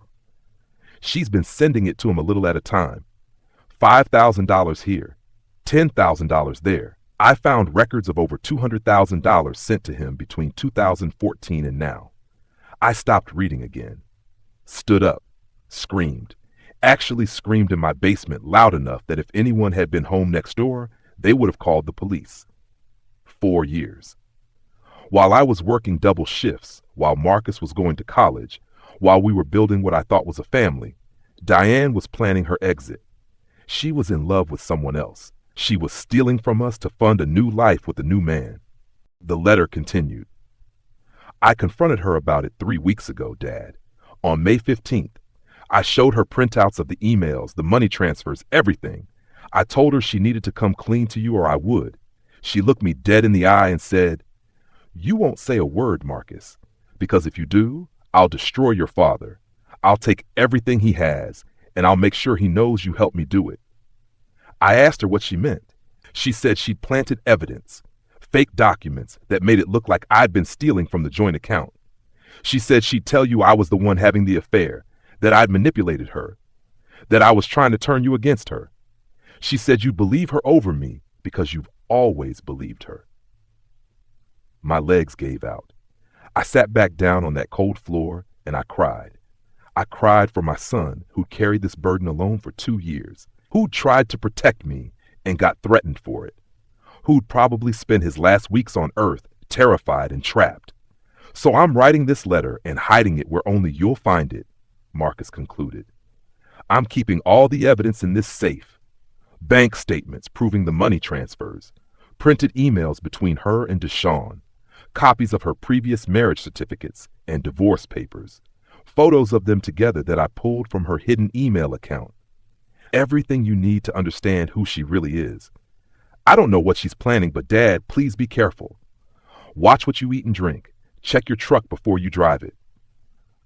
She's been sending it to him a little at a time. $5,000 here, $10,000 there. I found records of over $200,000 sent to him between 2014 and now. I stopped reading again. Stood up, screamed. Actually screamed in my basement loud enough that if anyone had been home next door, they would have called the police. 4 years. While I was working double shifts, while Marcus was going to college, while we were building what I thought was a family, Diane was planning her exit. She was in love with someone else. She was stealing from us to fund a new life with a new man. The letter continued. I confronted her about it 3 weeks ago, Dad. On May 15th, I showed her printouts of the emails, the money transfers, everything. I told her she needed to come clean to you or I would. She looked me dead in the eye and said, "You won't say a word, Marcus, because if you do, I'll destroy your father. I'll take everything he has, and I'll make sure he knows you helped me do it." I asked her what she meant. She said she'd planted evidence, fake documents that made it look like I'd been stealing from the joint account. She said she'd tell you I was the one having the affair, that I'd manipulated her, that I was trying to turn you against her. She said you'd believe her over me because you've always believed her. My legs gave out. I sat back down on that cold floor and I cried. I cried for my son who'd carried this burden alone for 2 years, who'd tried to protect me and got threatened for it, who'd probably spent his last weeks on earth terrified and trapped. So I'm writing this letter and hiding it where only you'll find it, Marcus concluded. I'm keeping all the evidence in this safe. Bank statements proving the money transfers, printed emails between her and Deshawn, copies of her previous marriage certificates and divorce papers, photos of them together that I pulled from her hidden email account. Everything you need to understand who she really is. I don't know what she's planning, but Dad, please be careful. Watch what you eat and drink. Check your truck before you drive it.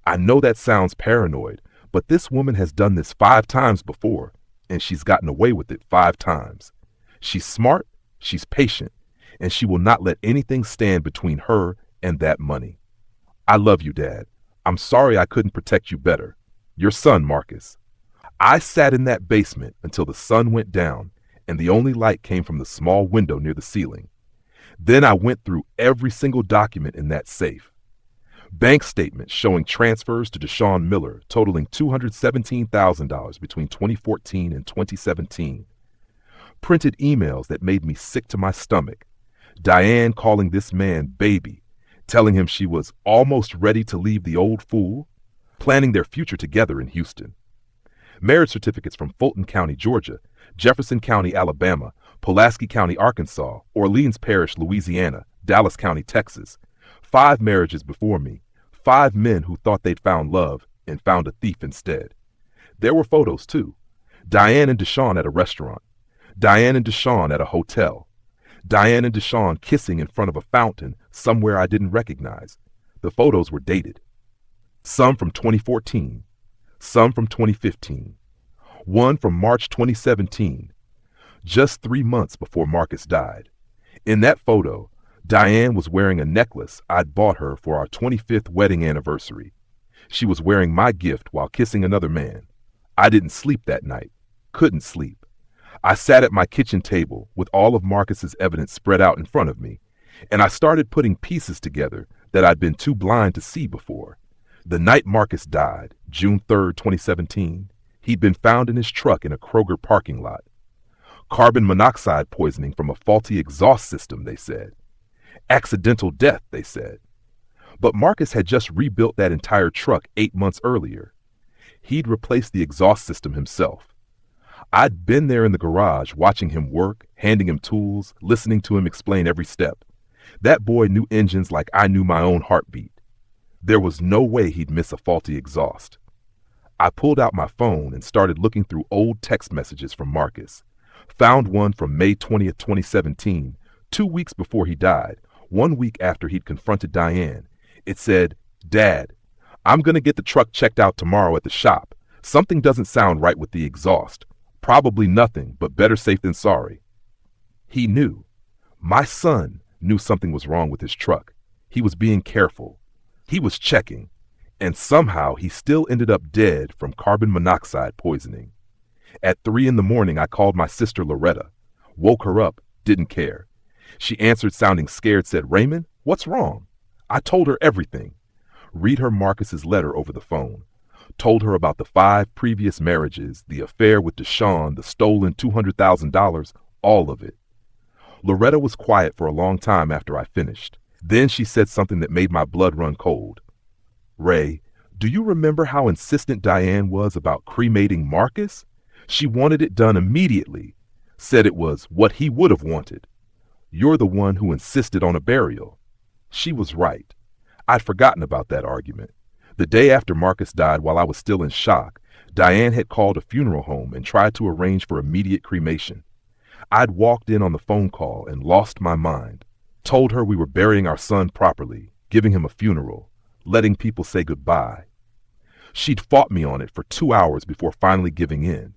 I know that sounds paranoid, but this woman has done this 5 times before, and she's gotten away with it 5 times. She's smart, she's patient, and she will not let anything stand between her and that money. I love you, Dad. I'm sorry I couldn't protect you better. Your son, Marcus. I sat in that basement until the sun went down and the only light came from the small window near the ceiling. Then I went through every single document in that safe. Bank statements showing transfers to Deshawn Miller totaling $217,000 between 2014 and 2017. Printed emails that made me sick to my stomach. Diane calling this man baby, telling him she was almost ready to leave the old fool, planning their future together in Houston. Marriage certificates from Fulton County, Georgia, Jefferson County, Alabama, Pulaski County, Arkansas, Orleans Parish, Louisiana, Dallas County, Texas. 5 marriages before me, 5 men who thought they'd found love and found a thief instead. There were photos too. Diane and Deshawn at a restaurant. Diane and Deshawn at a hotel. Diane and Deshawn kissing in front of a fountain somewhere I didn't recognize. The photos were dated. Some from 2014. Some from 2015. One from March 2017. Just 3 months before Marcus died. In that photo, Diane was wearing a necklace I'd bought her for our 25th wedding anniversary. She was wearing my gift while kissing another man. I didn't sleep that night. Couldn't sleep. I sat at my kitchen table with all of Marcus's evidence spread out in front of me, and I started putting pieces together that I'd been too blind to see before. The night Marcus died, June 3rd, 2017, he'd been found in his truck in a Kroger parking lot. Carbon monoxide poisoning from a faulty exhaust system, they said. Accidental death, they said. But Marcus had just rebuilt that entire truck 8 months earlier. He'd replaced the exhaust system himself. I'd been there in the garage watching him work, handing him tools, listening to him explain every step. That boy knew engines like I knew my own heartbeat. There was no way he'd miss a faulty exhaust. I pulled out my phone and started looking through old text messages from Marcus. Found one from May 20th, 2017, 2 weeks before he died, 1 week after he'd confronted Diane. It said, "Dad, I'm going to get the truck checked out tomorrow at the shop. Something doesn't sound right with the exhaust. Probably nothing, but better safe than sorry." He knew. My son knew something was wrong with his truck. He was being careful. He was checking. And somehow he still ended up dead from carbon monoxide poisoning. At 3 a.m, I called my sister Loretta. Woke her up, didn't care. She answered sounding scared, said, "Raymond, what's wrong?" I told her everything. Read her Marcus's letter over the phone. Told her about the 5 previous marriages, the affair with Deshawn, the stolen $200,000, all of it. Loretta was quiet for a long time after I finished. Then she said something that made my blood run cold. "Ray, do you remember how insistent Diane was about cremating Marcus? She wanted it done immediately. Said it was what he would have wanted. You're the one who insisted on a burial." She was right. I'd forgotten about that argument. The day after Marcus died, while I was still in shock, Diane had called a funeral home and tried to arrange for immediate cremation. I'd walked in on the phone call and lost my mind. Told her we were burying our son properly, giving him a funeral, letting people say goodbye. She'd fought me on it for 2 hours before finally giving in.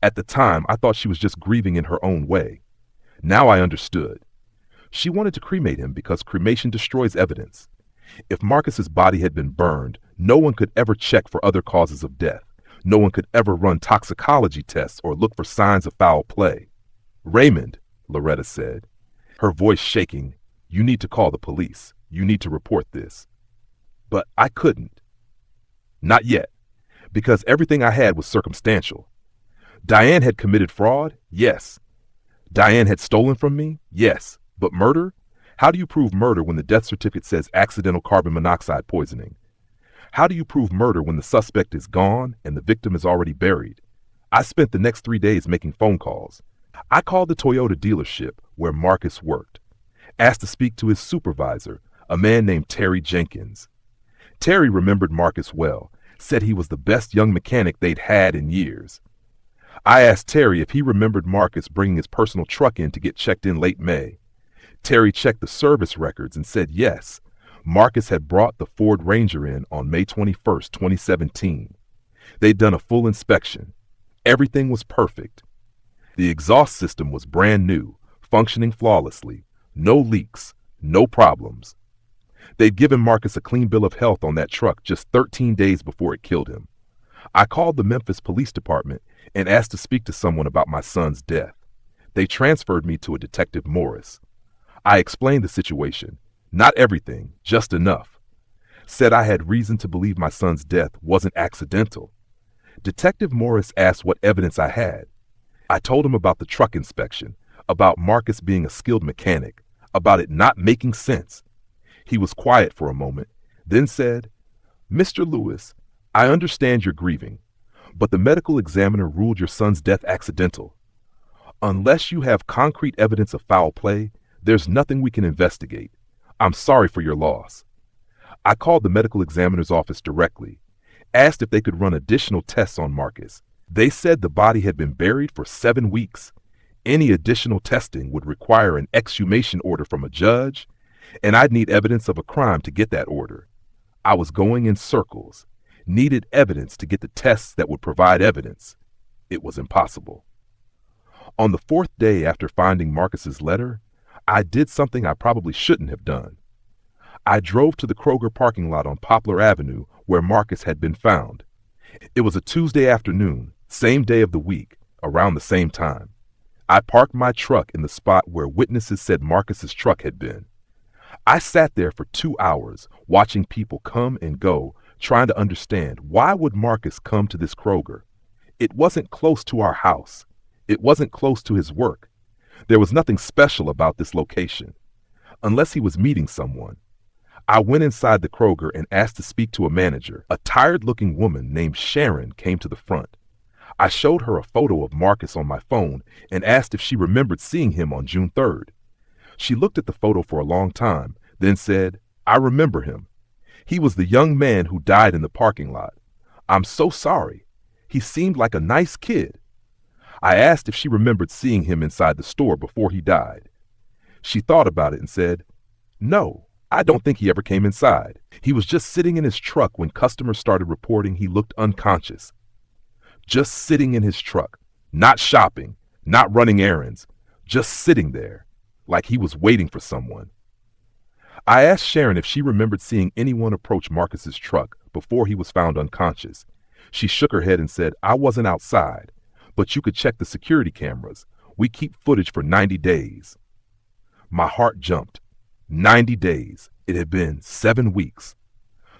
At the time, I thought she was just grieving in her own way. Now I understood. She wanted to cremate him because cremation destroys evidence. If Marcus's body had been burned, no one could ever check for other causes of death. No one could ever run toxicology tests or look for signs of foul play. Raymond, Loretta said, her voice shaking, you need to call the police. You need to report this. But I couldn't. Not yet, because everything I had was circumstantial. Diane had committed fraud? Yes. Diane had stolen from me? Yes. But murder? How do you prove murder when the death certificate says accidental carbon monoxide poisoning? How do you prove murder when the suspect is gone and the victim is already buried? I spent the next 3 days making phone calls. I called the Toyota dealership where Marcus worked, asked to speak to his supervisor, a man named Terry Jenkins. Terry remembered Marcus well, said he was the best young mechanic they'd had in years. I asked Terry if he remembered Marcus bringing his personal truck in to get checked in late May. Terry checked the service records and said yes, Marcus had brought the Ford Ranger in on May 21st, 2017. They'd done a full inspection. Everything was perfect. The exhaust system was brand new, functioning flawlessly, no leaks, no problems. They'd given Marcus a clean bill of health on that truck just 13 days before it killed him. I called the Memphis Police Department and asked to speak to someone about my son's death. They transferred me to a Detective Morris. I explained the situation, not everything, just enough. Said I had reason to believe my son's death wasn't accidental. Detective Morris asked what evidence I had. I told him about the truck inspection, about Marcus being a skilled mechanic, about it not making sense. He was quiet for a moment, then said, Mr. Lewis, I understand you're grieving, but the medical examiner ruled your son's death accidental. Unless you have concrete evidence of foul play, there's nothing we can investigate. I'm sorry for your loss. I called the medical examiner's office directly, asked if they could run additional tests on Marcus. They said the body had been buried for 7 weeks. Any additional testing would require an exhumation order from a judge, and I'd need evidence of a crime to get that order. I was going in circles, needed evidence to get the tests that would provide evidence. It was impossible. On the 4th day after finding Marcus's letter, I did something I probably shouldn't have done. I drove to the Kroger parking lot on Poplar Avenue where Marcus had been found. It was a Tuesday afternoon, same day of the week, around the same time. I parked my truck in the spot where witnesses said Marcus's truck had been. I sat there for 2 hours, watching people come and go, trying to understand why would Marcus come to this Kroger. It wasn't close to our house. It wasn't close to his work. There was nothing special about this location, unless he was meeting someone. I went inside the Kroger and asked to speak to a manager. A tired-looking woman named Sharon came to the front. I showed her a photo of Marcus on my phone and asked if she remembered seeing him on June 3rd. She looked at the photo for a long time, then said, I remember him. He was the young man who died in the parking lot. I'm so sorry. He seemed like a nice kid. I asked if she remembered seeing him inside the store before he died. She thought about it and said, No, I don't think he ever came inside. He was just sitting in his truck when customers started reporting he looked unconscious. Just sitting in his truck, not shopping, not running errands, just sitting there, like he was waiting for someone. I asked Sharon if she remembered seeing anyone approach Marcus's truck before he was found unconscious. She shook her head and said, I wasn't outside, but you could check the security cameras. We keep footage for 90 days. My heart jumped. 90 days. It had been 7 weeks.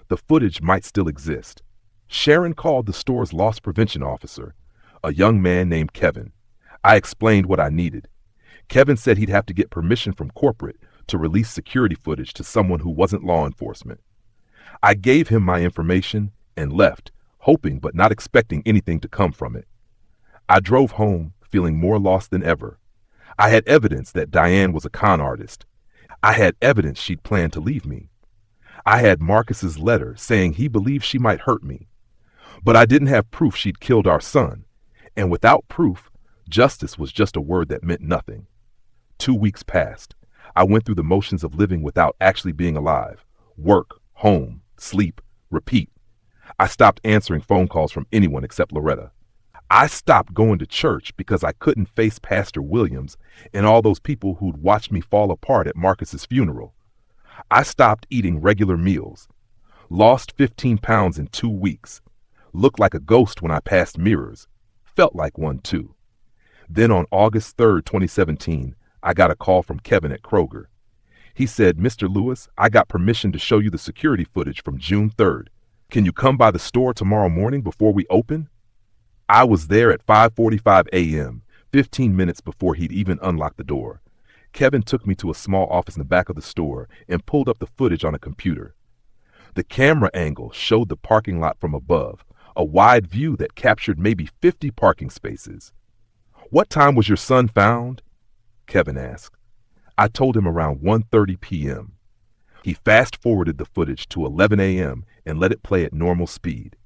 The footage might still exist. Sharon called the store's loss prevention officer, a young man named Kevin. I explained what I needed. Kevin said he'd have to get permission from corporate to release security footage to someone who wasn't law enforcement. I gave him my information and left, hoping but not expecting anything to come from it. I drove home, feeling more lost than ever. I had evidence that Diane was a con artist. I had evidence she'd planned to leave me. I had Marcus's letter saying he believed she might hurt me. But I didn't have proof she'd killed our son. And without proof, justice was just a word that meant nothing. 2 weeks passed. I went through the motions of living without actually being alive. Work, home, sleep, repeat. I stopped answering phone calls from anyone except Loretta. I stopped going to church because I couldn't face Pastor Williams and all those people who'd watched me fall apart at Marcus's funeral. I stopped eating regular meals, lost 15 pounds in 2 weeks, looked like a ghost when I passed mirrors, felt like one too. Then on August 3rd, 2017, I got a call from Kevin at Kroger. He said, "Mr. Lewis, I got permission to show you the security footage from June 3rd. Can you come by the store tomorrow morning before we open?" I was there at 5:45 a.m., 15 minutes before he'd even unlocked the door. Kevin took me to a small office in the back of the store and pulled up the footage on a computer. The camera angle showed the parking lot from above, a wide view that captured maybe 50 parking spaces. "What time was your son found?" Kevin asked. I told him around 1:30 p.m. He fast-forwarded the footage to 11 a.m. and let it play at normal speed.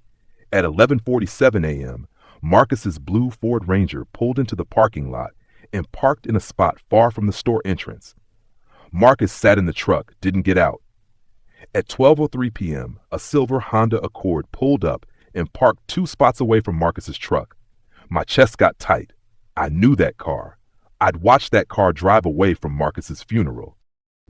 At 11:47 a.m., Marcus's blue Ford Ranger pulled into the parking lot and parked in a spot far from the store entrance. Marcus sat in the truck, didn't get out. At 12:03 p.m., a silver Honda Accord pulled up and parked 2 spots away from Marcus's truck. My chest got tight. I knew that car. I'd watched that car drive away from Marcus's funeral.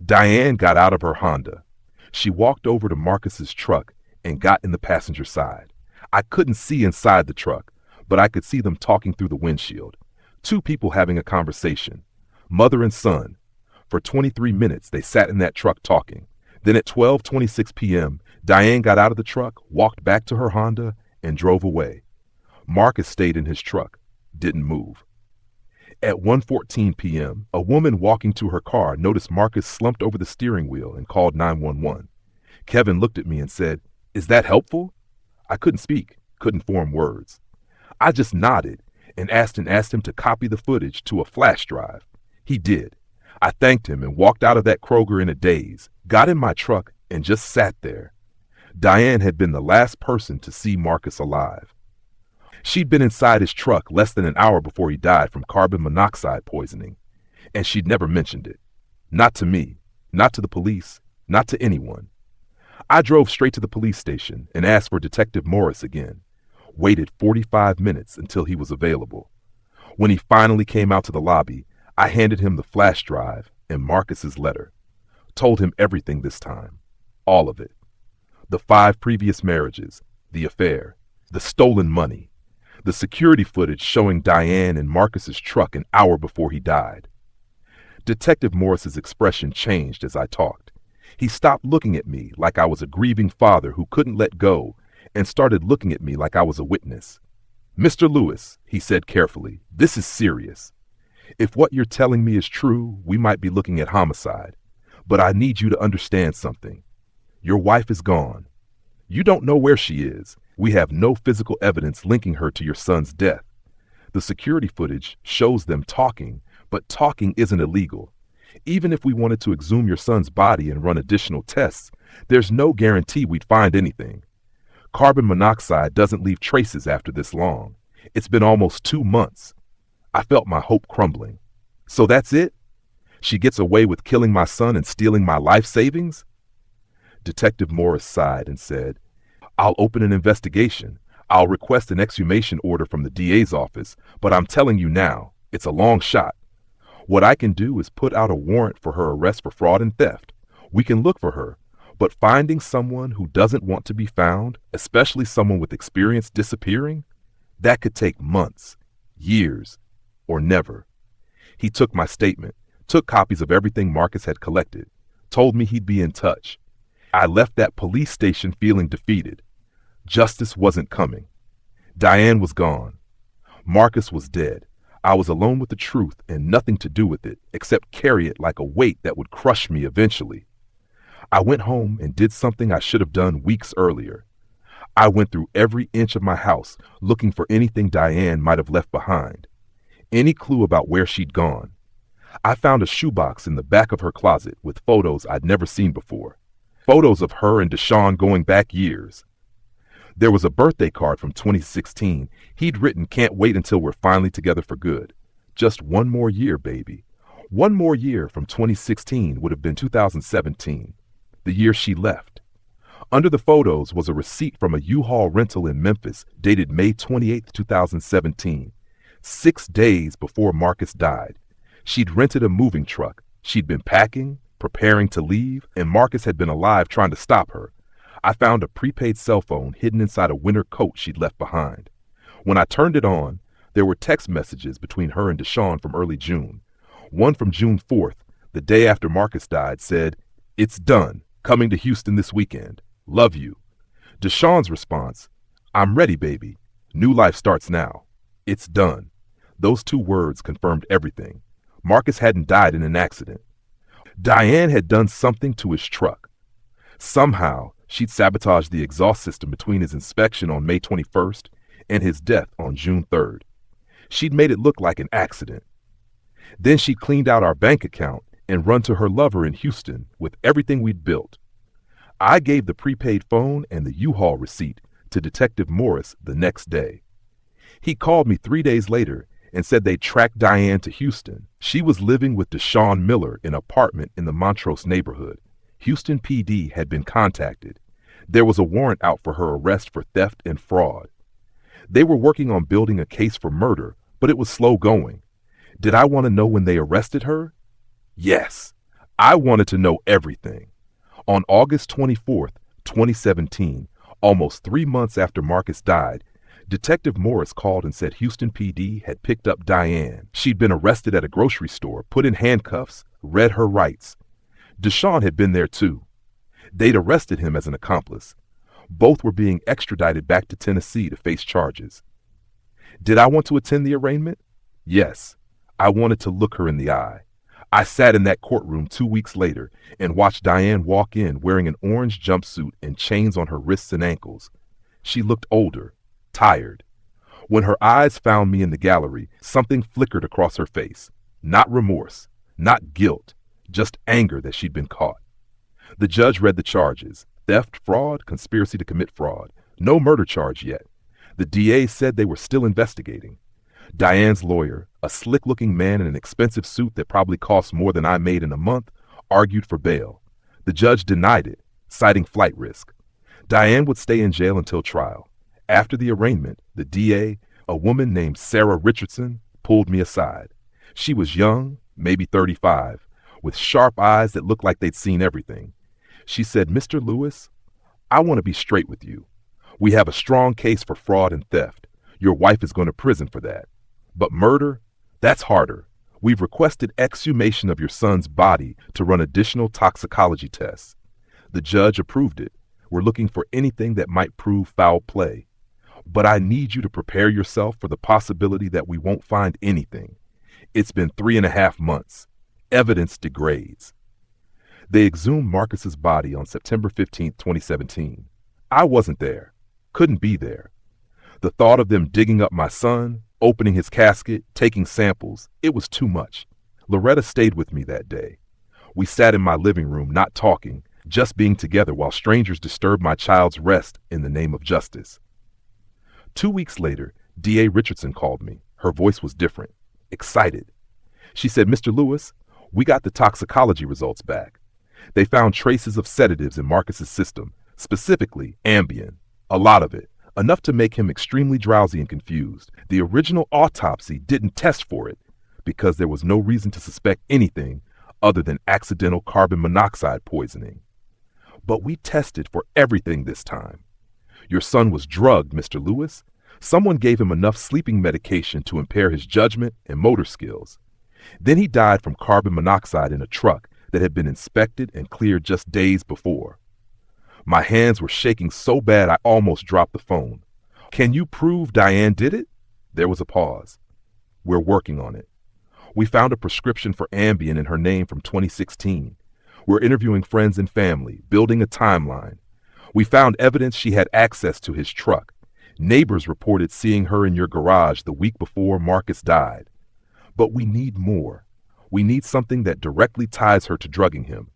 Diane got out of her Honda. She walked over to Marcus's truck and got in the passenger side. I couldn't see inside the truck, but I could see them talking through the windshield. 2 people having a conversation, mother and son. For 23 minutes, they sat in that truck talking. Then at 12:26 p.m., Diane got out of the truck, walked back to her Honda, and drove away. Marcus stayed in his truck, didn't move. At 1:14 p.m., a woman walking to her car noticed Marcus slumped over the steering wheel and called 911. Kevin looked at me and said, "Is that helpful?" I couldn't speak, couldn't form words. I just nodded and asked him to copy the footage to a flash drive. He did. I thanked him and walked out of that Kroger in a daze, got in my truck, and just sat there. Diane had been the last person to see Marcus alive. She'd been inside his truck less than an hour before he died from carbon monoxide poisoning, and she'd never mentioned it. Not to me, not to the police, not to anyone. I drove straight to the police station and asked for Detective Morris again. Waited 45 minutes until he was available. When he finally came out to the lobby, I handed him the flash drive and Marcus's letter. Told him everything this time. All of it. The 5 previous marriages, the affair, the stolen money, the security footage showing Diane in Marcus's truck an hour before he died. Detective Morris's expression changed as I talked. He stopped looking at me like I was a grieving father who couldn't let go and started looking at me like I was a witness. "Mr. Lewis," he said carefully, "this is serious. If what you're telling me is true, we might be looking at homicide. But I need you to understand something. Your wife is gone. You don't know where she is. We have no physical evidence linking her to your son's death. The security footage shows them talking, but talking isn't illegal. Even if we wanted to exhume your son's body and run additional tests, there's no guarantee we'd find anything. Carbon monoxide doesn't leave traces after this long. It's been almost 2 months. I felt my hope crumbling. So that's it? She gets away with killing my son and stealing my life savings? Detective Morris sighed and said, "I'll open an investigation. I'll request an exhumation order from the DA's office, but I'm telling you now, it's a long shot. What I can do is put out a warrant for her arrest for fraud and theft. We can look for her, but finding someone who doesn't want to be found, especially someone with experience disappearing, that could take months, years, or never." He took my statement, took copies of everything Marcus had collected, told me he'd be in touch. I left that police station feeling defeated. Justice wasn't coming. Diane was gone. Marcus was dead. I was alone with the truth and nothing to do with it except carry it like a weight that would crush me eventually. I went home and did something I should have done weeks earlier. I went through every inch of my house looking for anything Diane might have left behind. Any clue about where she'd gone. I found a shoebox in the back of her closet with photos I'd never seen before. Photos of her and Deshaun going back years. There was a birthday card from 2016. He'd written, "Can't wait until we're finally together for good. Just one more year, baby." 1 more year from 2016 would have been 2017, the year she left. Under the photos was a receipt from a U-Haul rental in Memphis dated May 28, 2017, 6 days before Marcus died. She'd rented a moving truck. She'd been packing, preparing to leave, and Marcus had been alive trying to stop her. I found a prepaid cell phone hidden inside a winter coat she'd left behind. When I turned it on, there were text messages between her and Deshawn from early June. One from June 4th, the day after Marcus died, said, "It's done. Coming to Houston this weekend. Love you." Deshawn's response, "I'm ready, baby. New life starts now. It's done." Those two words confirmed everything. Marcus hadn't died in an accident. Diane had done something to his truck. Somehow, she'd sabotaged the exhaust system between his inspection on May 21st and his death on June 3rd. She'd made it look like an accident. Then she cleaned out our bank account and run to her lover in Houston with everything we'd built. I gave the prepaid phone and the U-Haul receipt to Detective Morris the next day. He called me 3 days later and said they'd tracked Diane to Houston. She was living with Deshawn Miller in an apartment in the Montrose neighborhood. Houston PD had been contacted. There was a warrant out for her arrest for theft and fraud. They were working on building a case for murder, but it was slow going. Did I want to know when they arrested her? Yes. I wanted to know everything. On August 24th, 2017, almost 3 months after Marcus died, Detective Morris called and said Houston PD had picked up Diane. She'd been arrested at a grocery store, put in handcuffs, read her rights. Deshawn had been there too. They'd arrested him as an accomplice. Both were being extradited back to Tennessee to face charges. Did I want to attend the arraignment? Yes. I wanted to look her in the eye. I sat in that courtroom 2 weeks later and watched Diane walk in wearing an orange jumpsuit and chains on her wrists and ankles. She looked older, tired. When her eyes found me in the gallery, something flickered across her face. Not remorse, not guilt, just anger that she'd been caught. The judge read the charges: theft, fraud, conspiracy to commit fraud. No murder charge yet. The DA said they were still investigating. Diane's lawyer, a slick-looking man in an expensive suit that probably cost more than I made in a month, argued for bail. The judge denied it, citing flight risk. Diane would stay in jail until trial. After the arraignment, the DA, a woman named Sarah Richardson, pulled me aside. She was young, maybe 35, with sharp eyes that looked like they'd seen everything. She said, "Mr. Lewis, I want to be straight with you. We have a strong case for fraud and theft. Your wife is going to prison for that. But murder, that's harder. We've requested exhumation of your son's body to run additional toxicology tests." The judge approved it. "We're looking for anything that might prove foul play. But I need you to prepare yourself for the possibility that we won't find anything. It's been 3.5 months. Evidence degrades." They exhumed Marcus's body on September 15, 2017. I wasn't there. Couldn't be there. The thought of them digging up my son, opening his casket, taking samples, it was too much. Loretta stayed with me that day. We sat in my living room, not talking, just being together while strangers disturbed my child's rest in the name of justice. 2 weeks later, DA Richardson called me. Her voice was different, excited. She said, "Mr. Lewis, we got the toxicology results back. They found traces of sedatives in Marcus's system, specifically Ambien, a lot of it, enough to make him extremely drowsy and confused. The original autopsy didn't test for it because there was no reason to suspect anything other than accidental carbon monoxide poisoning. But we tested for everything this time. Your son was drugged, Mr. Lewis. Someone gave him enough sleeping medication to impair his judgment and motor skills. Then he died from carbon monoxide in a truck that had been inspected and cleared just days before." My hands were shaking so bad I almost dropped the phone. "Can you prove Diane did it?" There was a pause. "We're working on it. We found a prescription for Ambien in her name from 2016. We're interviewing friends and family, building a timeline. We found evidence she had access to his truck. Neighbors reported seeing her in your garage the week before Marcus died. But we need more. We need something that directly ties her to drugging him.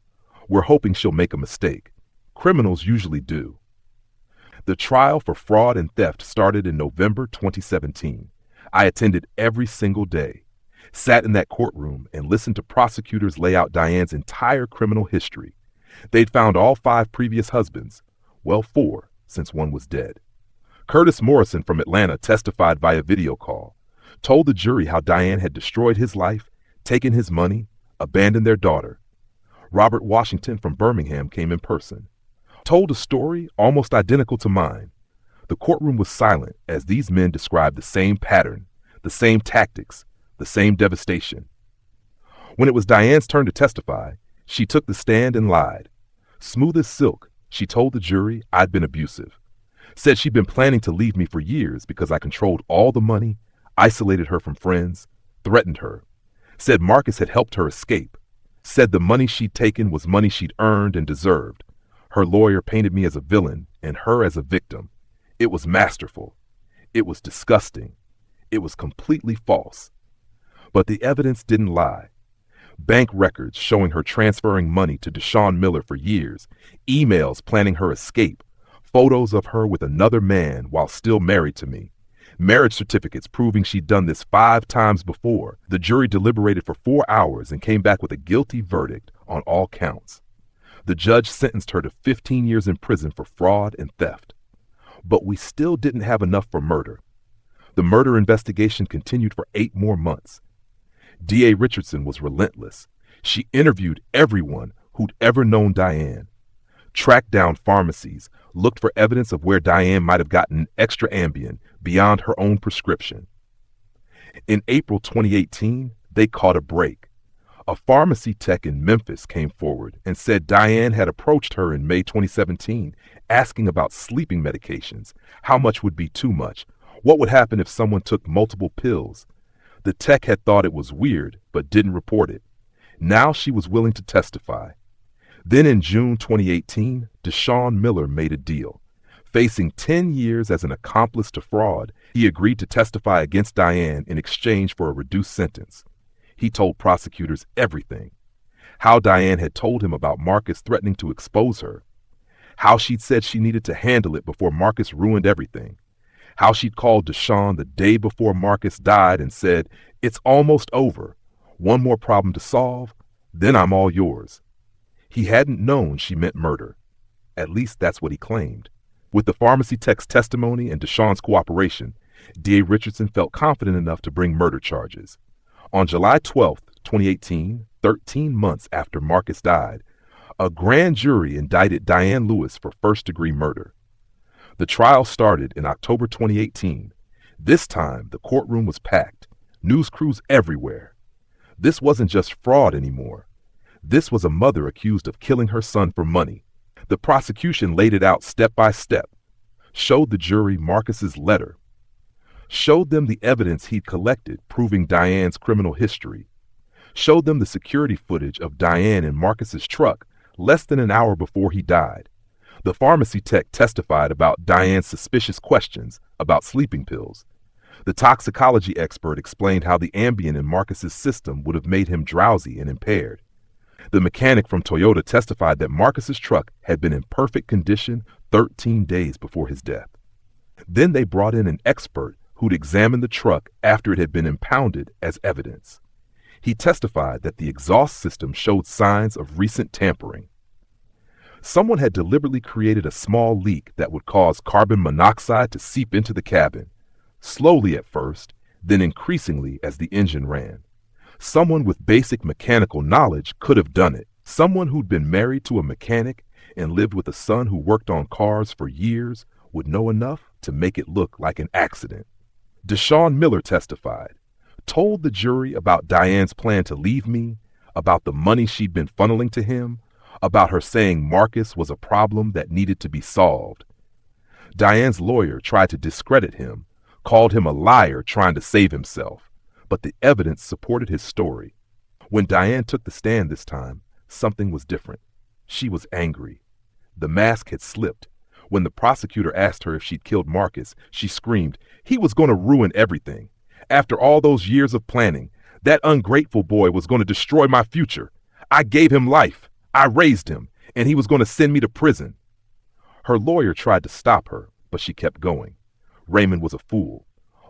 We're hoping she'll make a mistake. Criminals usually do." The trial for fraud and theft started in November 2017. I attended every single day, sat in that courtroom and listened to prosecutors lay out Diane's entire criminal history. They'd found all 5 previous husbands. Well, 4, since one was dead. Curtis Morrison from Atlanta testified via video call, told the jury how Diane had destroyed his life, taken his money, abandoned their daughter. Robert Washington from Birmingham came in person, told a story almost identical to mine. The courtroom was silent as these men described the same pattern, the same tactics, the same devastation. When it was Diane's turn to testify, she took the stand and lied. Smooth as silk, she told the jury I'd been abusive. Said she'd been planning to leave me for years because I controlled all the money, isolated her from friends, threatened her. Said Marcus had helped her escape. Said the money she'd taken was money she'd earned and deserved. Her lawyer painted me as a villain and her as a victim. It was masterful. It was disgusting. It was completely false. But the evidence didn't lie. Bank records showing her transferring money to Deshaun Miller for years, emails planning her escape, photos of her with another man while still married to me, marriage certificates proving she'd done this 5 times before. The jury deliberated for 4 hours and came back with a guilty verdict on all counts. The judge sentenced her to 15 years in prison for fraud and theft. But we still didn't have enough for murder. The murder investigation continued for 8 more months. D.A. Richardson was relentless. She interviewed everyone who'd ever known Diane, tracked down pharmacies, looked for evidence of where Diane might have gotten extra Ambien beyond her own prescription. In April 2018, they caught a break. A pharmacy tech in Memphis came forward and said Diane had approached her in May 2017, asking about sleeping medications, how much would be too much, what would happen if someone took multiple pills. The tech had thought it was weird, but didn't report it. Now she was willing to testify. Then in June 2018, Deshaun Miller made a deal. Facing 10 years as an accomplice to fraud, he agreed to testify against Diane in exchange for a reduced sentence. He told prosecutors everything. How Diane had told him about Marcus threatening to expose her. How she'd said she needed to handle it before Marcus ruined everything. How she'd called Deshaun the day before Marcus died and said, "It's almost over. One more problem to solve, then I'm all yours." He hadn't known she meant murder. At least that's what he claimed. With the pharmacy tech's testimony and Deshaun's cooperation, D.A. Richardson felt confident enough to bring murder charges. On July 12, 2018, 13 months after Marcus died, a grand jury indicted Diane Lewis for first-degree murder. The trial started in October 2018. This time, the courtroom was packed, news crews everywhere. This wasn't just fraud anymore. This was a mother accused of killing her son for money. The prosecution laid it out step by step, showed the jury Marcus's letter, showed them the evidence he'd collected proving Diane's criminal history, showed them the security footage of Diane in Marcus's truck less than an hour before he died. The pharmacy tech testified about Diane's suspicious questions about sleeping pills. The toxicology expert explained how the Ambien in Marcus's system would have made him drowsy and impaired. The mechanic from Toyota testified that Marcus's truck had been in perfect condition 13 days before his death. Then they brought in an expert who'd examined the truck after it had been impounded as evidence. He testified that the exhaust system showed signs of recent tampering. Someone had deliberately created a small leak that would cause carbon monoxide to seep into the cabin, slowly at first, then increasingly as the engine ran. Someone with basic mechanical knowledge could have done it. Someone who'd been married to a mechanic and lived with a son who worked on cars for years would know enough to make it look like an accident. Deshaun Miller testified, told the jury about Diane's plan to leave me, about the money she'd been funneling to him, about her saying Marcus was a problem that needed to be solved. Diane's lawyer tried to discredit him, called him a liar trying to save himself, but the evidence supported his story. When Diane took the stand this time, something was different. She was angry. The mask had slipped. When the prosecutor asked her if she'd killed Marcus, she screamed, "He was going to ruin everything. After all those years of planning, that ungrateful boy was going to destroy my future. I gave him life. I raised him, and he was going to send me to prison." Her lawyer tried to stop her, but she kept going. Raymond was a fool.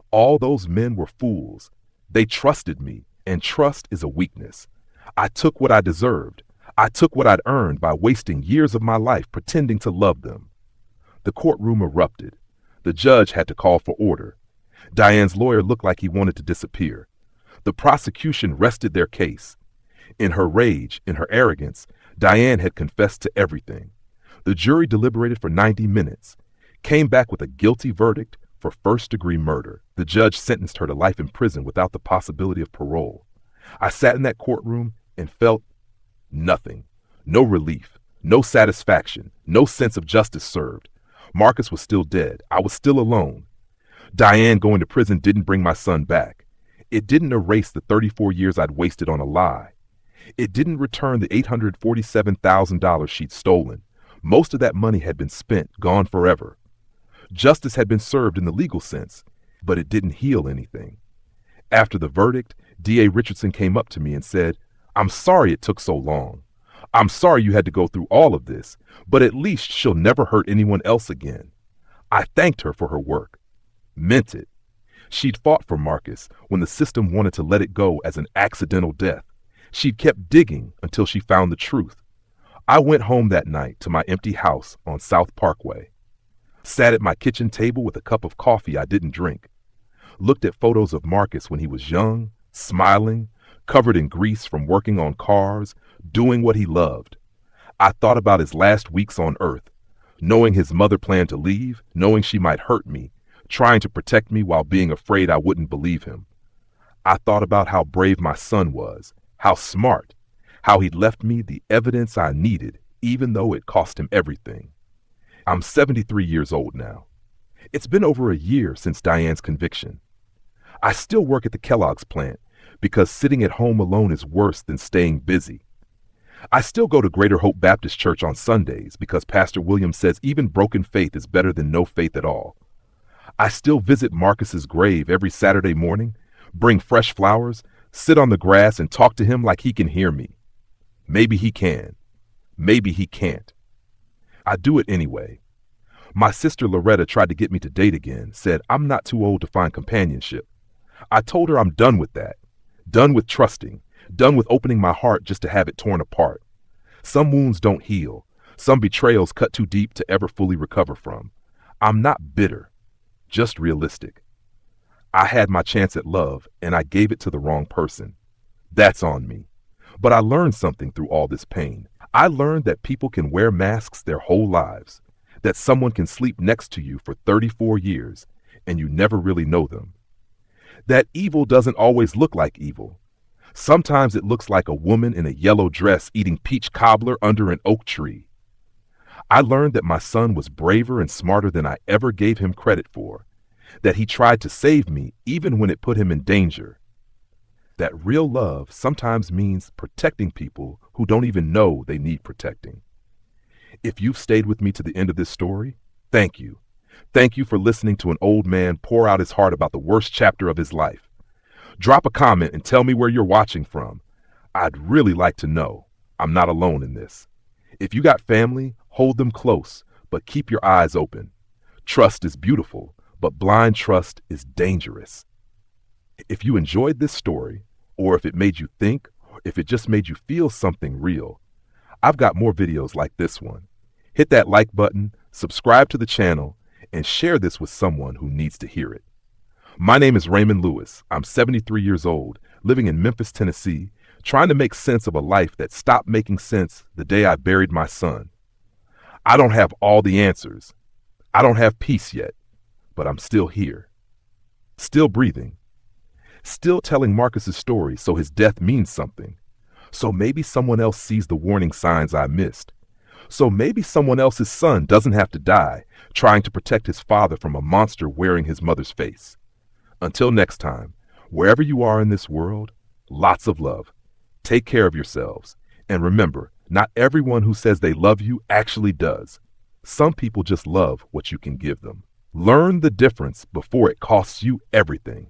All those men were fools. They trusted me, and trust is a weakness. I took what I deserved. I took what I'd earned by wasting years of my life pretending to love them. The courtroom erupted. The judge had to call for order. Diane's lawyer looked like he wanted to disappear. The prosecution rested their case. In her rage, in her arrogance, Diane had confessed to everything. The jury deliberated for 90 minutes, came back with a guilty verdict for first-degree murder. The judge sentenced her to life in prison without the possibility of parole. I sat in that courtroom and felt nothing. No relief, no satisfaction, no sense of justice served. Marcus was still dead. I was still alone. Diane going to prison didn't bring my son back. It didn't erase the 34 years I'd wasted on a lie. It didn't return the $847,000 she'd stolen. Most of that money had been spent, gone forever. Justice had been served in the legal sense, but it didn't heal anything. After the verdict, D.A. Richardson came up to me and said, "I'm sorry it took so long. I'm sorry you had to go through all of this, but at least she'll never hurt anyone else again." I thanked her for her work. Meant it. She'd fought for Marcus when the system wanted to let it go as an accidental death. She'd kept digging until she found the truth. I went home that night to my empty house on South Parkway. Sat at my kitchen table with a cup of coffee I didn't drink. Looked at photos of Marcus when he was young, smiling, covered in grease from working on cars, doing what he loved. I thought about his last weeks on Earth, knowing his mother planned to leave, knowing she might hurt me, trying to protect me while being afraid I wouldn't believe him. I thought about how brave my son was, how smart, how he'd left me the evidence I needed, even though it cost him everything. I'm 73 years old now. It's been over a year since Diane's conviction. I still work at the Kellogg's plant because sitting at home alone is worse than staying busy. I still go to Greater Hope Baptist Church on Sundays because Pastor Williams says even broken faith is better than no faith at all. I still visit Marcus's grave every Saturday morning, bring fresh flowers, sit on the grass and talk to him like he can hear me. Maybe he can. Maybe he can't. I do it anyway. My sister Loretta tried to get me to date again, said I'm not too old to find companionship. I told her I'm done with that, done with trusting, done with opening my heart just to have it torn apart. Some wounds don't heal, some betrayals cut too deep to ever fully recover from. I'm not bitter, just realistic. I had my chance at love, and I gave it to the wrong person. That's on me. But I learned something through all this pain. I learned that people can wear masks their whole lives, that someone can sleep next to you for 34 years, and you never really know them. That evil doesn't always look like evil. Sometimes it looks like a woman in a yellow dress eating peach cobbler under an oak tree. I learned that my son was braver and smarter than I ever gave him credit for, that he tried to save me even when it put him in danger. That real love sometimes means protecting people who don't even know they need protecting. If you've stayed with me to the end of this story, thank you. Thank you for listening to an old man pour out his heart about the worst chapter of his life. Drop a comment and tell me where you're watching from. I'd really like to know. I'm not alone in this. If you got family, hold them close, but keep your eyes open. Trust is beautiful, but blind trust is dangerous. If you enjoyed this story, or if it made you think, or if it just made you feel something real, I've got more videos like this one. Hit that like button, subscribe to the channel, and share this with someone who needs to hear it. My name is Raymond Lewis. I'm 73 years old, living in Memphis, Tennessee, trying to make sense of a life that stopped making sense the day I buried my son. I don't have all the answers. I don't have peace yet, but I'm still here. Still breathing. Still telling Marcus's story so his death means something. So maybe someone else sees the warning signs I missed. So maybe someone else's son doesn't have to die trying to protect his father from a monster wearing his mother's face. Until next time, wherever you are in this world, lots of love. Take care of yourselves. And remember, not everyone who says they love you actually does. Some people just love what you can give them. Learn the difference before it costs you everything.